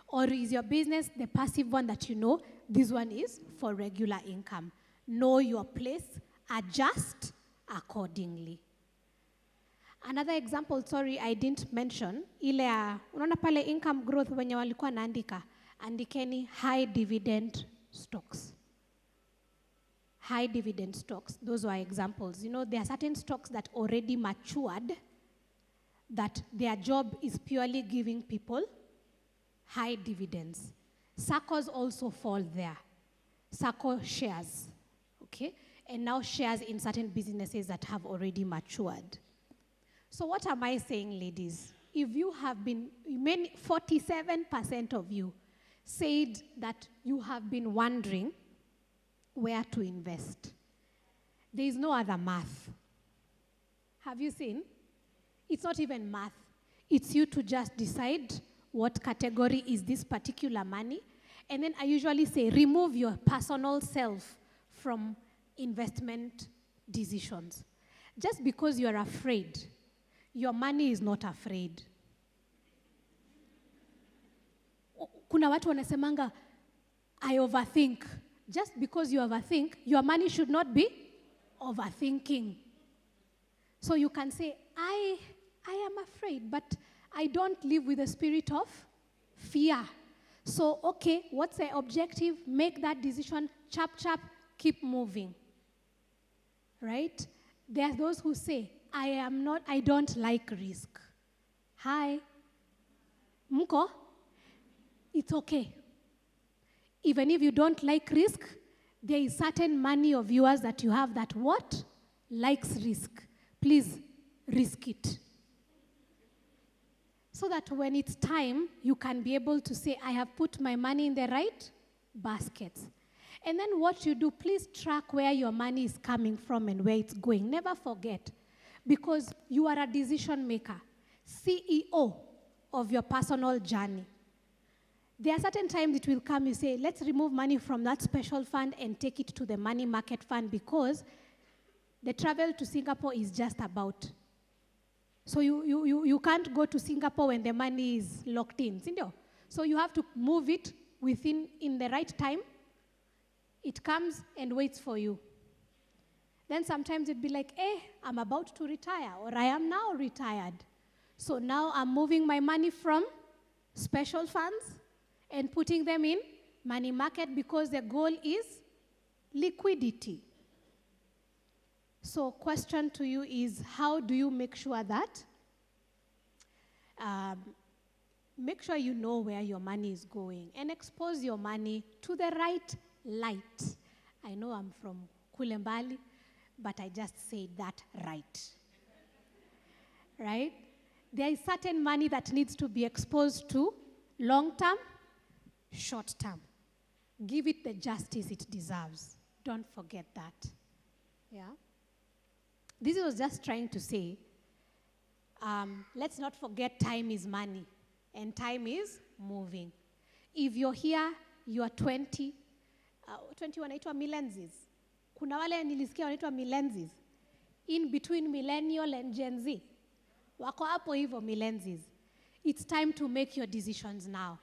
Or is your business the passive one that you know this one is for regular income? Know your place, adjust accordingly. Another example, sorry, I didn't mention, ile unaona pale income growth wenye walikuwa naandika, andikeni high dividend stocks. High dividend stocks, those were examples. There are certain stocks that already matured, that their job is purely giving people high dividends. SACCOs also fall there. SACCO shares, okay? And now shares in certain businesses that have already matured. So what am I saying, ladies? If you have been, 47% of you said that you have been wondering where to invest. There is no other math. Have you seen? It's not even math. It's you to just decide what category is this particular money. And then I usually say, remove your personal self from investment decisions. Just because you are afraid, your money is not afraid. Kuna watu wanasemanga, I overthink. Just because you overthink, your money should not be overthinking. So you can say, I am afraid, but I don't live with a spirit of fear. So, okay, what's the objective? Make that decision, chap, keep moving. Right? There are those who say, I don't like risk. Hi. Mko? It's okay. Even if you don't like risk, there is certain money of yours that you have that what? Likes risk. Please, risk it. So that when it's time, you can be able to say, I have put my money in the right baskets. And then what you do, please track where your money is coming from and where it's going. Never forget, because you are a decision maker, CEO of your personal journey. There are certain times it will come, you say, let's remove money from that special fund and take it to the money market fund because the travel to Singapore is just about. So you can't go to Singapore when the money is locked in. So you have to move it in the right time. It comes and waits for you. Then sometimes it'd be like, I'm about to retire, or I am now retired. So now I'm moving my money from special funds and putting them in money market because the goal is liquidity. So question to you is, how do you make sure that, make sure you know where your money is going and expose your money to the right light. I know I'm from Kulembali, but I just said that right. Right? There is certain money that needs to be exposed to long-term, short-term. Give it the justice it deserves. Don't forget that. Yeah? This was just trying to say, let's not forget time is money, and time is moving. If you're here, you are 20 wanaitwa millennials. Kuna wale nilisikia wanaitwa millennials. In between millennial and Gen Z. Wako hapo hivyo millennials. It's time to make your decisions now.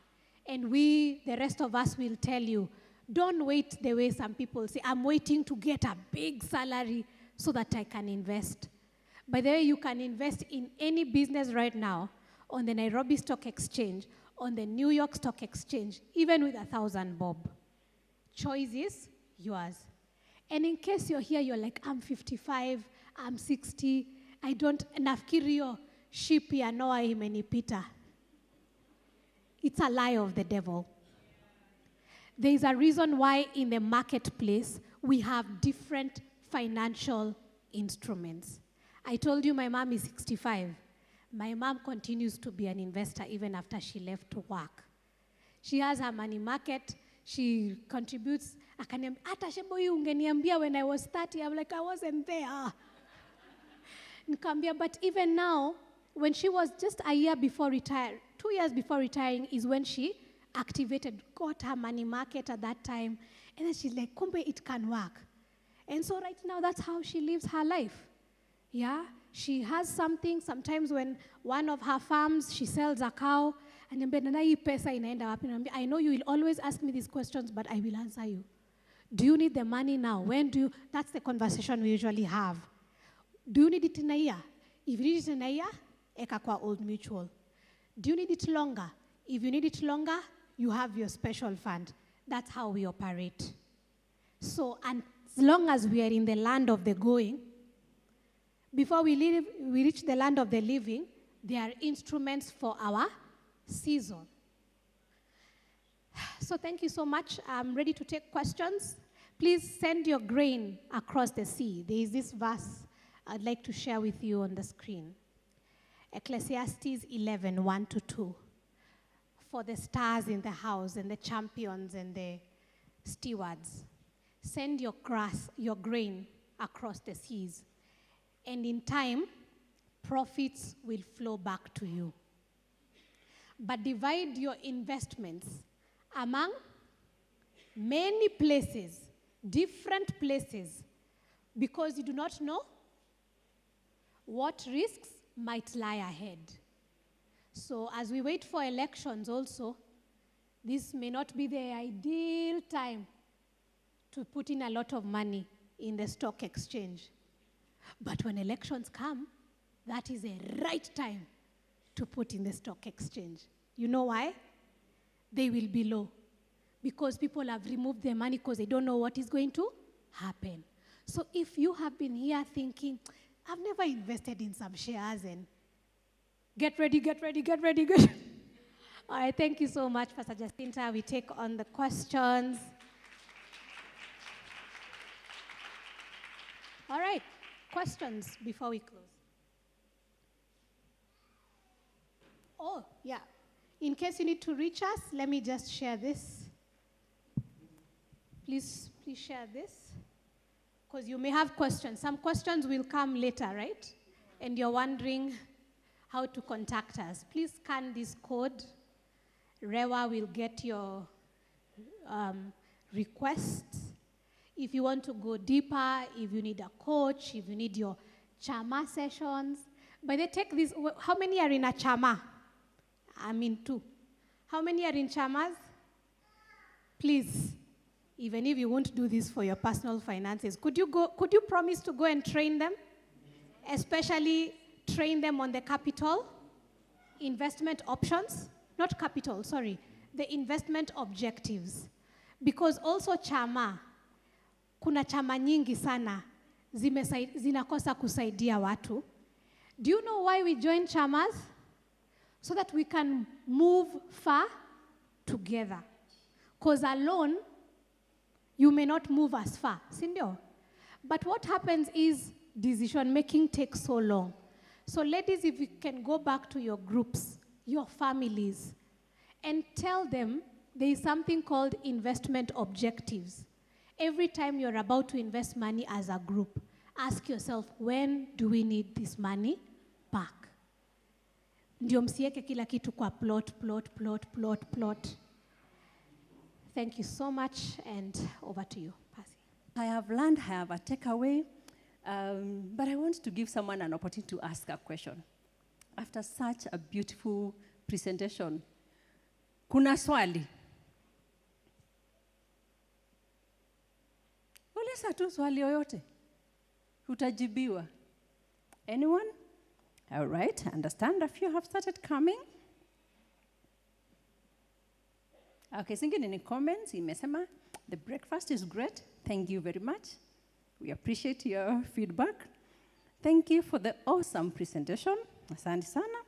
And we, the rest of us, will tell you, don't wait the way some people say, I'm waiting to get a big salary so that I can invest. By the way, you can invest in any business right now, on the Nairobi Stock Exchange, on the New York Stock Exchange, even with 1,000 bob. Choice is yours. And in case you're here, you're like, I'm 55, I'm 60, I don't, nafikiri hiyo ship ya Noah imenipita. It's a lie of the devil. There is a reason why in the marketplace we have different financial instruments. I told you my mom is 65. My mom continues to be an investor even after she left to work. She has her money market. She contributes. Akaniambia, hata shebo hii ungeniambia when I was 30. I'm like, I wasn't there. Nikamwambia, but even now, when she was just a year before retire, 2 years before retiring is when she activated, got her money market at that time. And then she's like, kumbe, it can work. And so right now, that's how she lives her life. Yeah, she has something. Sometimes when one of her farms, she sells a cow, and I know you will always ask me these questions, but I will answer you. Do you need the money now? When do you? That's the conversation we usually have. Do you need it in a year? If you need it in a year, eka kwa Old Mutual. Do you need it longer? If you need it longer, you have your special fund. That's how we operate. So, and as long as we are in the land of the going, before we reach the land of the living, there are instruments for our season. So thank you so much. I'm ready to take questions. Please send your grain across the sea. There is this verse I'd like to share with you on the screen. Ecclesiastes 11, 1-2. For the stars in the house and the champions and the stewards, send your grain across the seas. And in time, profits will flow back to you. But divide your investments among many places, different places, because you do not know what risks might lie ahead. So as we wait for elections also, this may not be the ideal time to put in a lot of money in the stock exchange. But when elections come, that is a right time to put in the stock exchange. You know why? They will be low. Because people have removed their money because they don't know what is going to happen. So if you have been here thinking, I've never invested in some shares, and get ready. All right, thank you so much, Pastor Jacinta. We take on the questions. All right, questions before we close. Oh, yeah. In case you need to reach us, let me just share this. Please share this, because you may have questions. Some questions will come later, right? And you're wondering how to contact us. Please scan this code. Rewa will get your requests. If you want to go deeper, if you need a coach, if you need your chama sessions. But they take this. How many are in a chama? I'm in 2. How many are in chamas? Please, even if you won't do this for your personal finances, could you promise to go and train them? Especially train them on the capital, investment options, not capital, sorry, the investment objectives. Because also chama, kuna chama nyingi sana zinakosa kusaidia watu. Do you know why we join chamas? So that we can move far together. Because alone, you may not move as far, sindio? But what happens is decision making takes so long. So ladies, if you can go back to your groups, your families, and tell them there is something called investment objectives. Every time you're about to invest money as a group, ask yourself, when do we need this money back? ndio msieke kila kitu kwa plot. Thank you so much, and over to you, Pasi. I have learned, I have a takeaway, but I want to give someone an opportunity to ask a question. After such a beautiful presentation, kuna swali? Uliza tu swali yoyote, utajibiwa. Anyone? All right, I understand a few have started coming. Okay, singing in comments, imesema, the breakfast is great. Thank you very much. We appreciate your feedback. Thank you for the awesome presentation. Asante sana.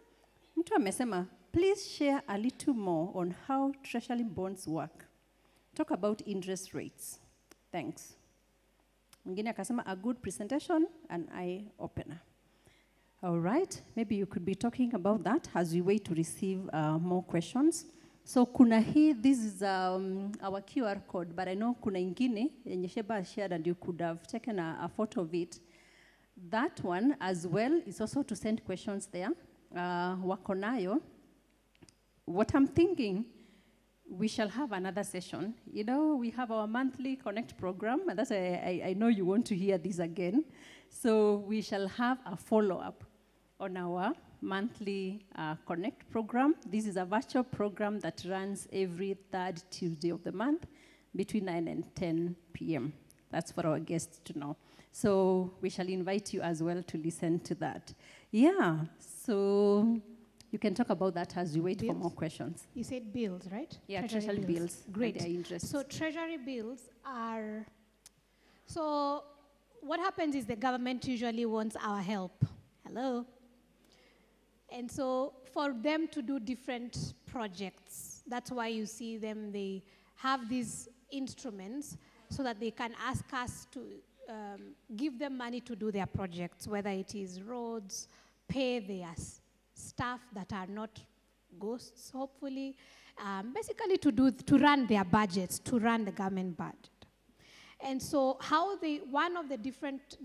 Mtu amesema, please share a little more on how treasury bonds work. Talk about interest rates. Thanks. Mwingine akasema, a good presentation, an eye-opener. All right, maybe you could be talking about that as we wait to receive more questions. So kuna hii, this is our QR code, but I know kuna ingine, yenye Sheba shared and you could have taken a photo of it. That one as well is also to send questions there. Wako nayo. What I'm thinking, we shall have another session. You know, we have our monthly Connect program, and that's I know you want to hear this again. So we shall have a follow-up on our monthly Connect program. This is a virtual program that runs every third Tuesday of the month between 9 and 10 p.m. That's for our guests to know. So we shall invite you as well to listen to that. Yeah, so you can talk about that as you wait for more questions. You said bills, right? Yeah, treasury bills. Great. And their interests. So treasury bills are, so what happens is the government usually wants our help. Hello? And so for them to do different projects, that's why you see them, they have these instruments so that they can ask us to give them money to do their projects, whether it is roads, pay their staff that are not ghosts, hopefully, basically to run their budgets, to run the government budget. And so how they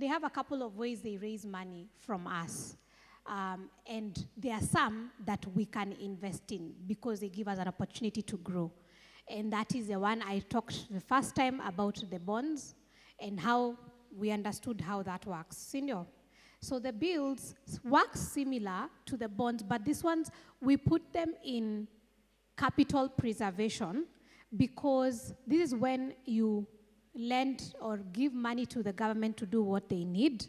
have a couple of ways they raise money from us. And there are some that we can invest in because they give us an opportunity to grow. And that is the one I talked the first time about the bonds and how we understood how that works. Senior. So the bills work similar to the bonds, but these ones, we put them in capital preservation because this is when you lend or give money to the government to do what they need,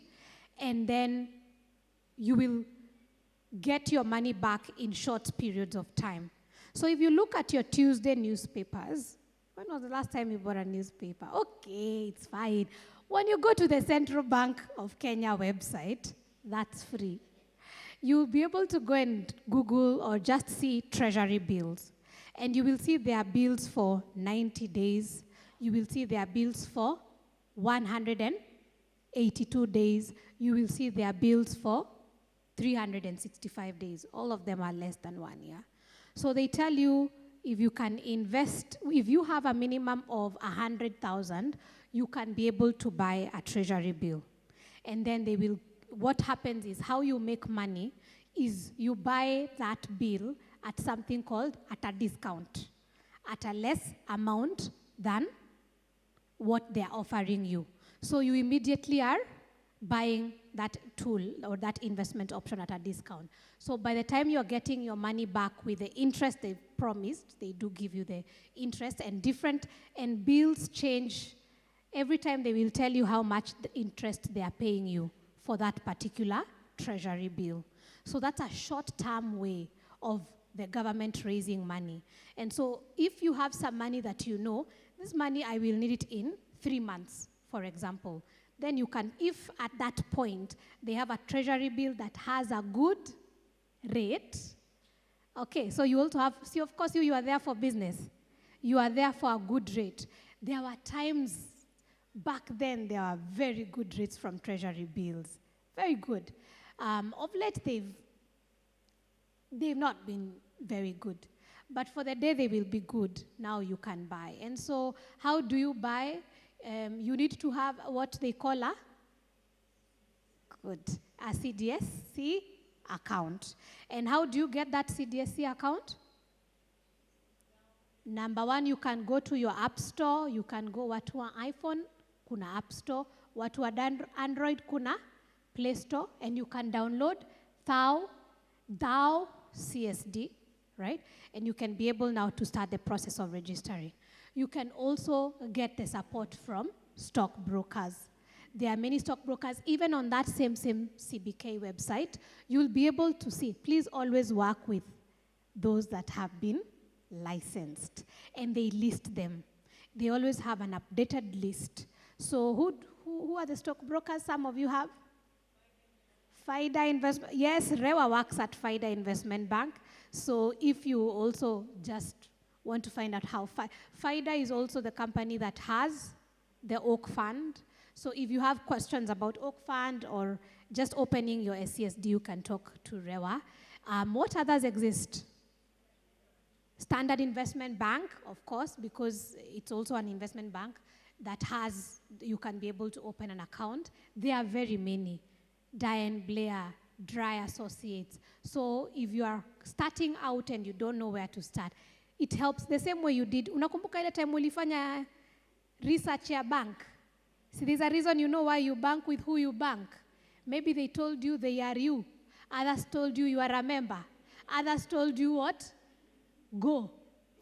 and then you will get your money back in short periods of time. So if you look at your Tuesday newspapers, when was the last time you bought a newspaper? Okay, it's fine. When you go to the Central Bank of Kenya website, that's free. You'll be able to go and Google or just see treasury bills. And you will see there are bills for 90 days. You will see there are bills for 182 days. You will see there are bills for 365 days. All of them are less than 1 year. So they tell you if you can invest, if you have a minimum of 100,000, you can be able to buy a treasury bill. And then they will, what happens is how you make money is you buy that bill at something called at a discount, at a less amount than what they're offering you. So you immediately are buying that tool or that investment option at a discount. So by the time you're getting your money back with the interest they've promised, they do give you the interest, and bills change. Every time they will tell you how much the interest they are paying you for that particular treasury bill. So that's a short-term way of the government raising money. And so if you have some money that you know, this money I will need it in 3 months, for example, then you can, if at that point they have a treasury bill that has a good rate, okay, so you also have, see, of course, you are there for business. You are there for a good rate. There were times back then there were very good rates from treasury bills. Very good. Of late, they've not been very good. But for the day they will be good, now you can buy. And so how do you buy? You need to have what they call a CDS, see? account. And how do you get that CDSC account? Number one, you can go to your app store. You can go watu wa iPhone, kuna app store. Watu wa Android, kuna Play Store. And you can download Thou CSD, right? And you can be able now to start the process of registering. You can also get the support from stockbrokers. There are many stockbrokers, even on that same CBK website, you'll be able to see. Please always work with those that have been licensed, and they list them. They always have an updated list. So who are the stockbrokers? Some of you have? FIDA Investment. Yes, Rewa works at FIDA Investment Bank. So if you also just want to find out how FIDA is also the company that has the Oak Fund. So if you have questions about Oak Fund or just opening your SCSD, you can talk to Rewa. What others exist? Standard Investment Bank, of course, because it's also an investment bank that has, you can be able to open an account. There are very many. Diane Blair, Dry Associates. So if you are starting out and you don't know where to start, it helps the same way you did. Unakumbuka ile time ulifanya research ya bank? See, there's a reason you know why you bank with who you bank. Maybe they told you they are you. Others told you you are a member. Others told you what? Go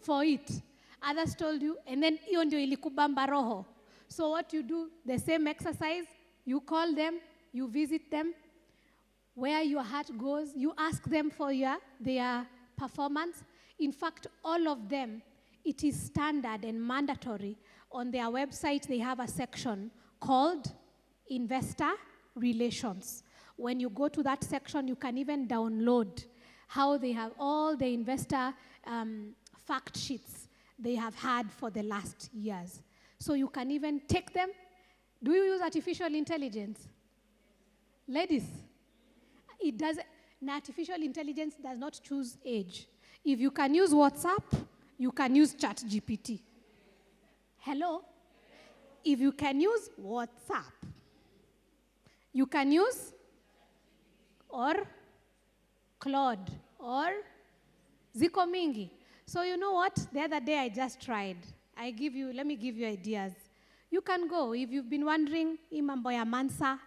for it. Others told you, and then hiyo ndio ilikubamba roho. So what you do, the same exercise, you call them, you visit them, where your heart goes, you ask them for their performance. In fact, all of them, it is standard and mandatory. On their website, they have a section called Investor Relations. When you go to that section, you can even download how they have all the investor fact sheets they have had for the last years. So you can even take them. Do you use artificial intelligence? Ladies, it does. Artificial intelligence does not choose age. If you can use WhatsApp, you can use ChatGPT. Hello? If you can use WhatsApp, you can use or Claude or Ziko Mingi. So you know what? The other day I just tried. Let me give you ideas. You can go. If you've been wondering, hii mambo ya Mansa,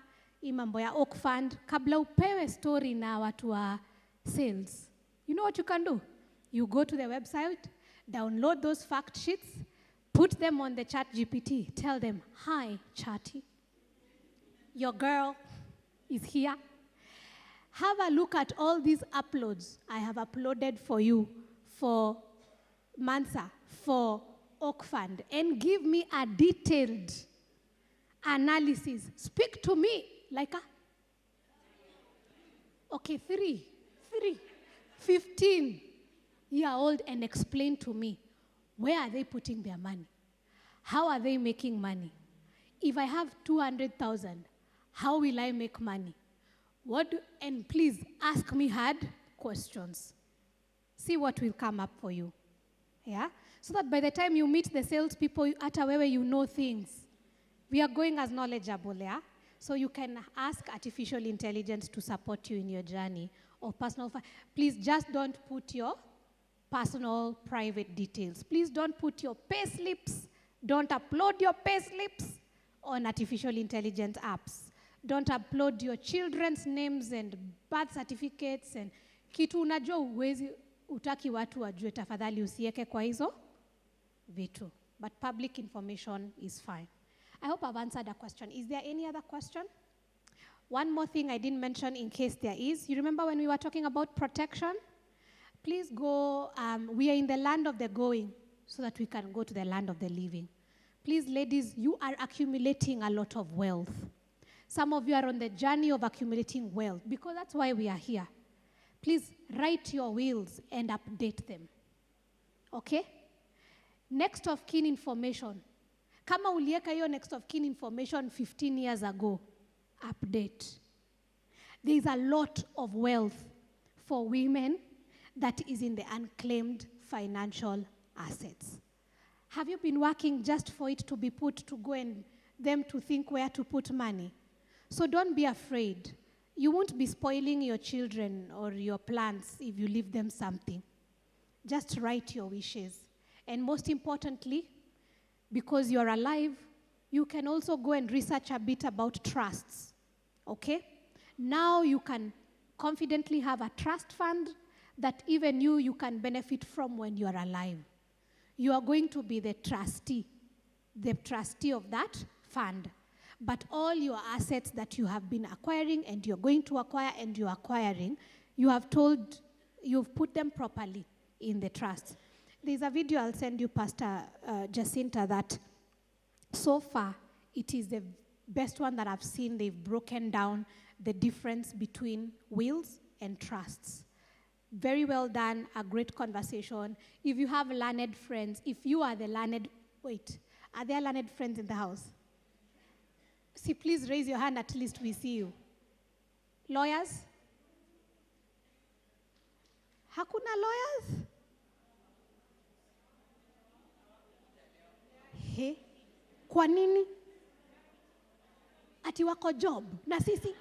hii mambo ya Oak Fund, kabla upewe story na watu wa sales, you know what you can do? You go to the website, download those fact sheets, put them on the ChatGPT, tell them, hi, Chatty, your girl is here. Have a look at all these uploads I have uploaded for you for Mansa, for Oak Fund, and give me a detailed analysis. Speak to me like a, okay, 15-year-old, and explain to me, where are they putting their money? How are they making money? If I have 200,000, how will I make money? And please ask me hard questions. See what will come up for you. Yeah? So that by the time you meet the salespeople, at where you know things, we are going as knowledgeable, yeah? So you can ask artificial intelligence to support you in your journey or personal. Please just don't put your personal private details. Please don't put your pay slips. Don't upload your pay slips on artificial intelligence apps. Don't upload your children's names and birth certificates and kitu unajua uwezi utaki watu wajue, tafadhali usiweke kwa hizo vitu. But public information is fine. I hope I've answered a question. Is there any other question? One more thing I didn't mention in case there is. You remember when we were talking about protection? Please go, we are in the land of the going so that we can go to the land of the living. Please, ladies, you are accumulating a lot of wealth. Some of you are on the journey of accumulating wealth because that's why we are here. Please write your wills and update them. Okay? Next of kin information. Kama ulieka hiyo next of kin information 15 years ago, update. There is a lot of wealth for women that is in the unclaimed financial assets. Have you been working just for it to be put to go and them to think where to put money? So don't be afraid. You won't be spoiling your children or your plans if you leave them something. Just write your wishes. And most importantly, because you're alive, you can also go and research a bit about trusts. Okay? Now you can confidently have a trust fund that even you can benefit from when you are alive. You are going to be the trustee of that fund. But all your assets that you have been acquiring and you're going to acquire and you're acquiring, you've put them properly in the trust. There's a video I'll send you, Pastor Jacinta, that so far it is the best one that I've seen. They've broken down the difference between wills and trusts. Very well done, a great conversation. If you have learned friends, if you are the learned, are there learned friends in the house? See, please raise your hand, at least we see you. Lawyers? Hakuna lawyers? He? Kwa nini? Ati wako job? Na sisi?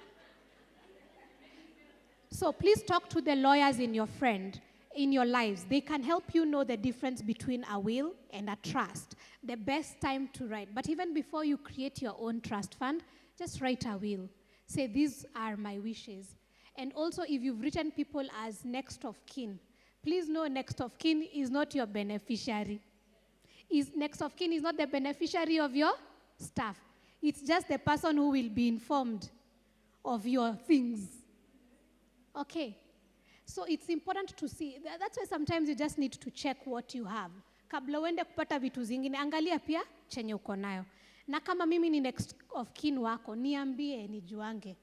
So please talk to the lawyers in your lives. They can help you know the difference between a will and a trust. The best time to write. But even before you create your own trust fund, just write a will. Say, these are my wishes. And also, if you've written people as next of kin, please know next of kin is not your beneficiary. Next of kin is not the beneficiary of your stuff. It's just the person who will be informed of your things. Okay. So it's important to see. That's why sometimes you just need to check what you have. Kabla uende kupata vitu zingine, angalia pia chenye uko nayo. Na kama mimi ni next of kin wako, niambie nijuange.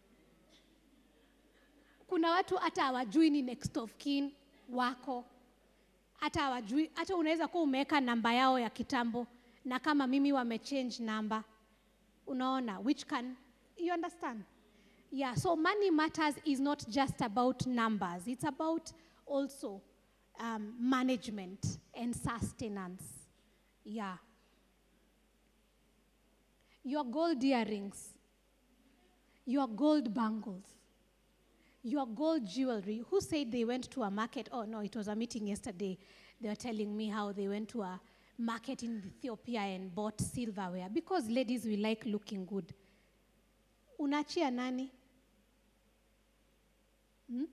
Kuna watu hata hawajui ni next of kin wako. Hata hawajui, hata unaweza kuwa umeweka namba yao ya kitambo, na kama mimi wamechange namba. Unaona, you understand? Yeah, so money matters is not just about numbers. It's about also management and sustenance. Yeah. Your gold earrings, your gold bangles, your gold jewelry. Who said they went to a market? Oh, no, it was a meeting yesterday. They were telling me how they went to a market in Ethiopia and bought silverware. Because ladies, we like looking good. Unachia nani? Okay.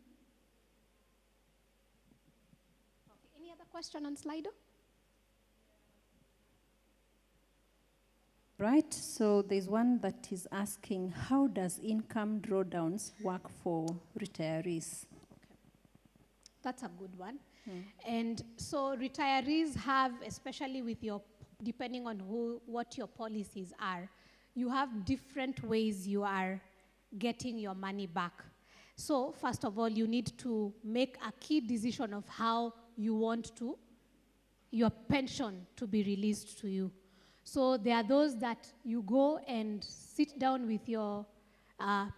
Any other question on Slido? Right, so there's one that is asking, how does income drawdowns work for retirees? Okay. That's a good one. And so retirees have, especially with depending on what your policies are, you have different ways you are getting your money back. So first of all, you need to make a key decision of how you want your pension to be released to you. So there are those that you go and sit down with your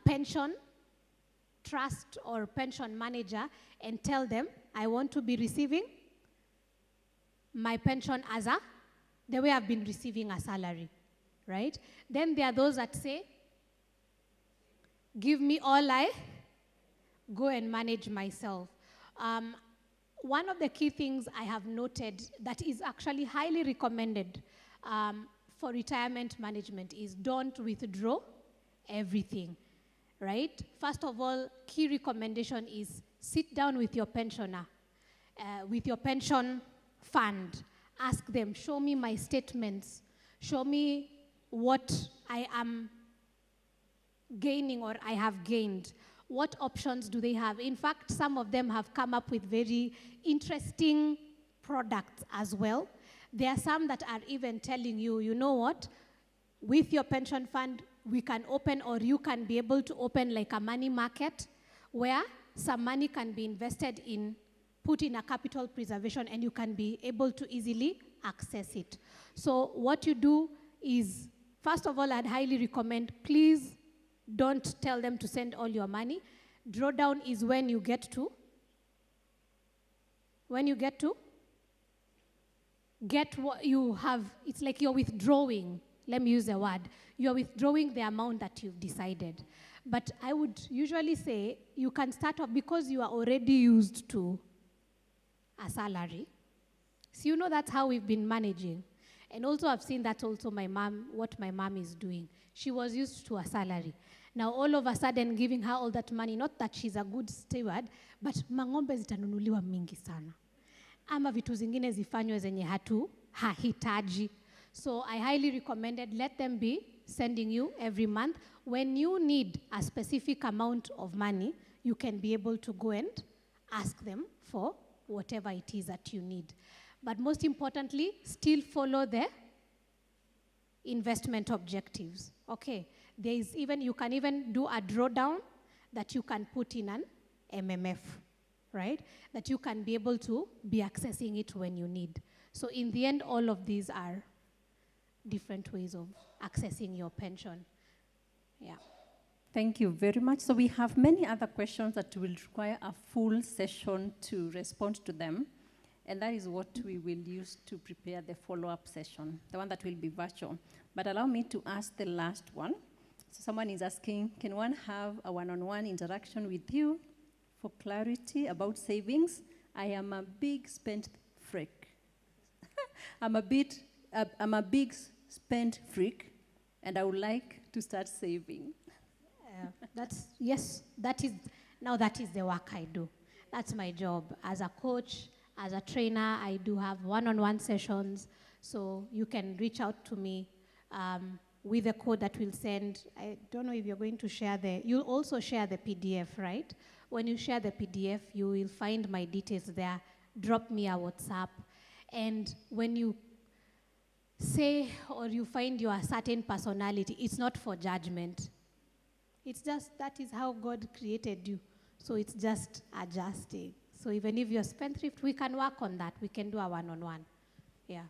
pension trust or pension manager and tell them, I want to be receiving my pension as the way I've been receiving a salary, right? Then there are those that say, give me all I go and manage myself. One of the key things I have noted that is actually highly recommended for retirement management is don't withdraw everything, right? First of all, key recommendation is sit down with your pensioner, with your pension fund. Ask them, show me my statements. Show me what I am gaining or I have gained. What options do they have? In fact, some of them have come up with very interesting products as well. There are some that are even telling you, you know what? With your pension fund, we can open, or you can be able to open like a money market where some money can be invested in, put in a capital preservation, and you can be able to easily access it. So what you do is, first of all, I'd highly recommend, please don't tell them to send all your money. Drawdown is when you get to get what you have. It's like you're withdrawing. Let me use the word. You're withdrawing the amount that you've decided. But I would usually say you can start off because you are already used to a salary. So you know that's how we've been managing. And also I've seen that also what my mom is doing. She was used to a salary. Now all of a sudden giving her all that money, not that she's a good steward, but mang'ombe zitanunuliwa mingi sana. Ama vitu zingine zifanywe zenye hahitaji. So I highly recommended let them be sending you every month. When you need a specific amount of money, you can be able to go and ask them for whatever it is that you need. But most importantly, still follow the investment objectives. Okay, you can even do a drawdown that you can put in an MMF, right? That you can be able to be accessing it when you need. So in the end, all of these are different ways of accessing your pension. Yeah. Thank you very much. So we have many other questions that will require a full session to respond to them. And that is what we will use to prepare the follow-up session, the one that will be virtual. But allow me to ask the last one. So someone is asking, can one have a one-on-one interaction with you for clarity about savings? I am a big spend freak. I'm a big spend freak, and I would like to start saving. Yes, that is the work I do. That's my job. As a coach, as a trainer, I do have one-on-one sessions, so you can reach out to me with the code that we'll send. I don't know if you're going to share you'll also share the PDF, right? When you share the PDF, you will find my details there. Drop me a WhatsApp. And when you say or you find your certain personality, it's not for judgment. It's just that is how God created you. So it's just adjusting. So even if you're spendthrift, we can work on that. We can do a one-on-one. Yeah.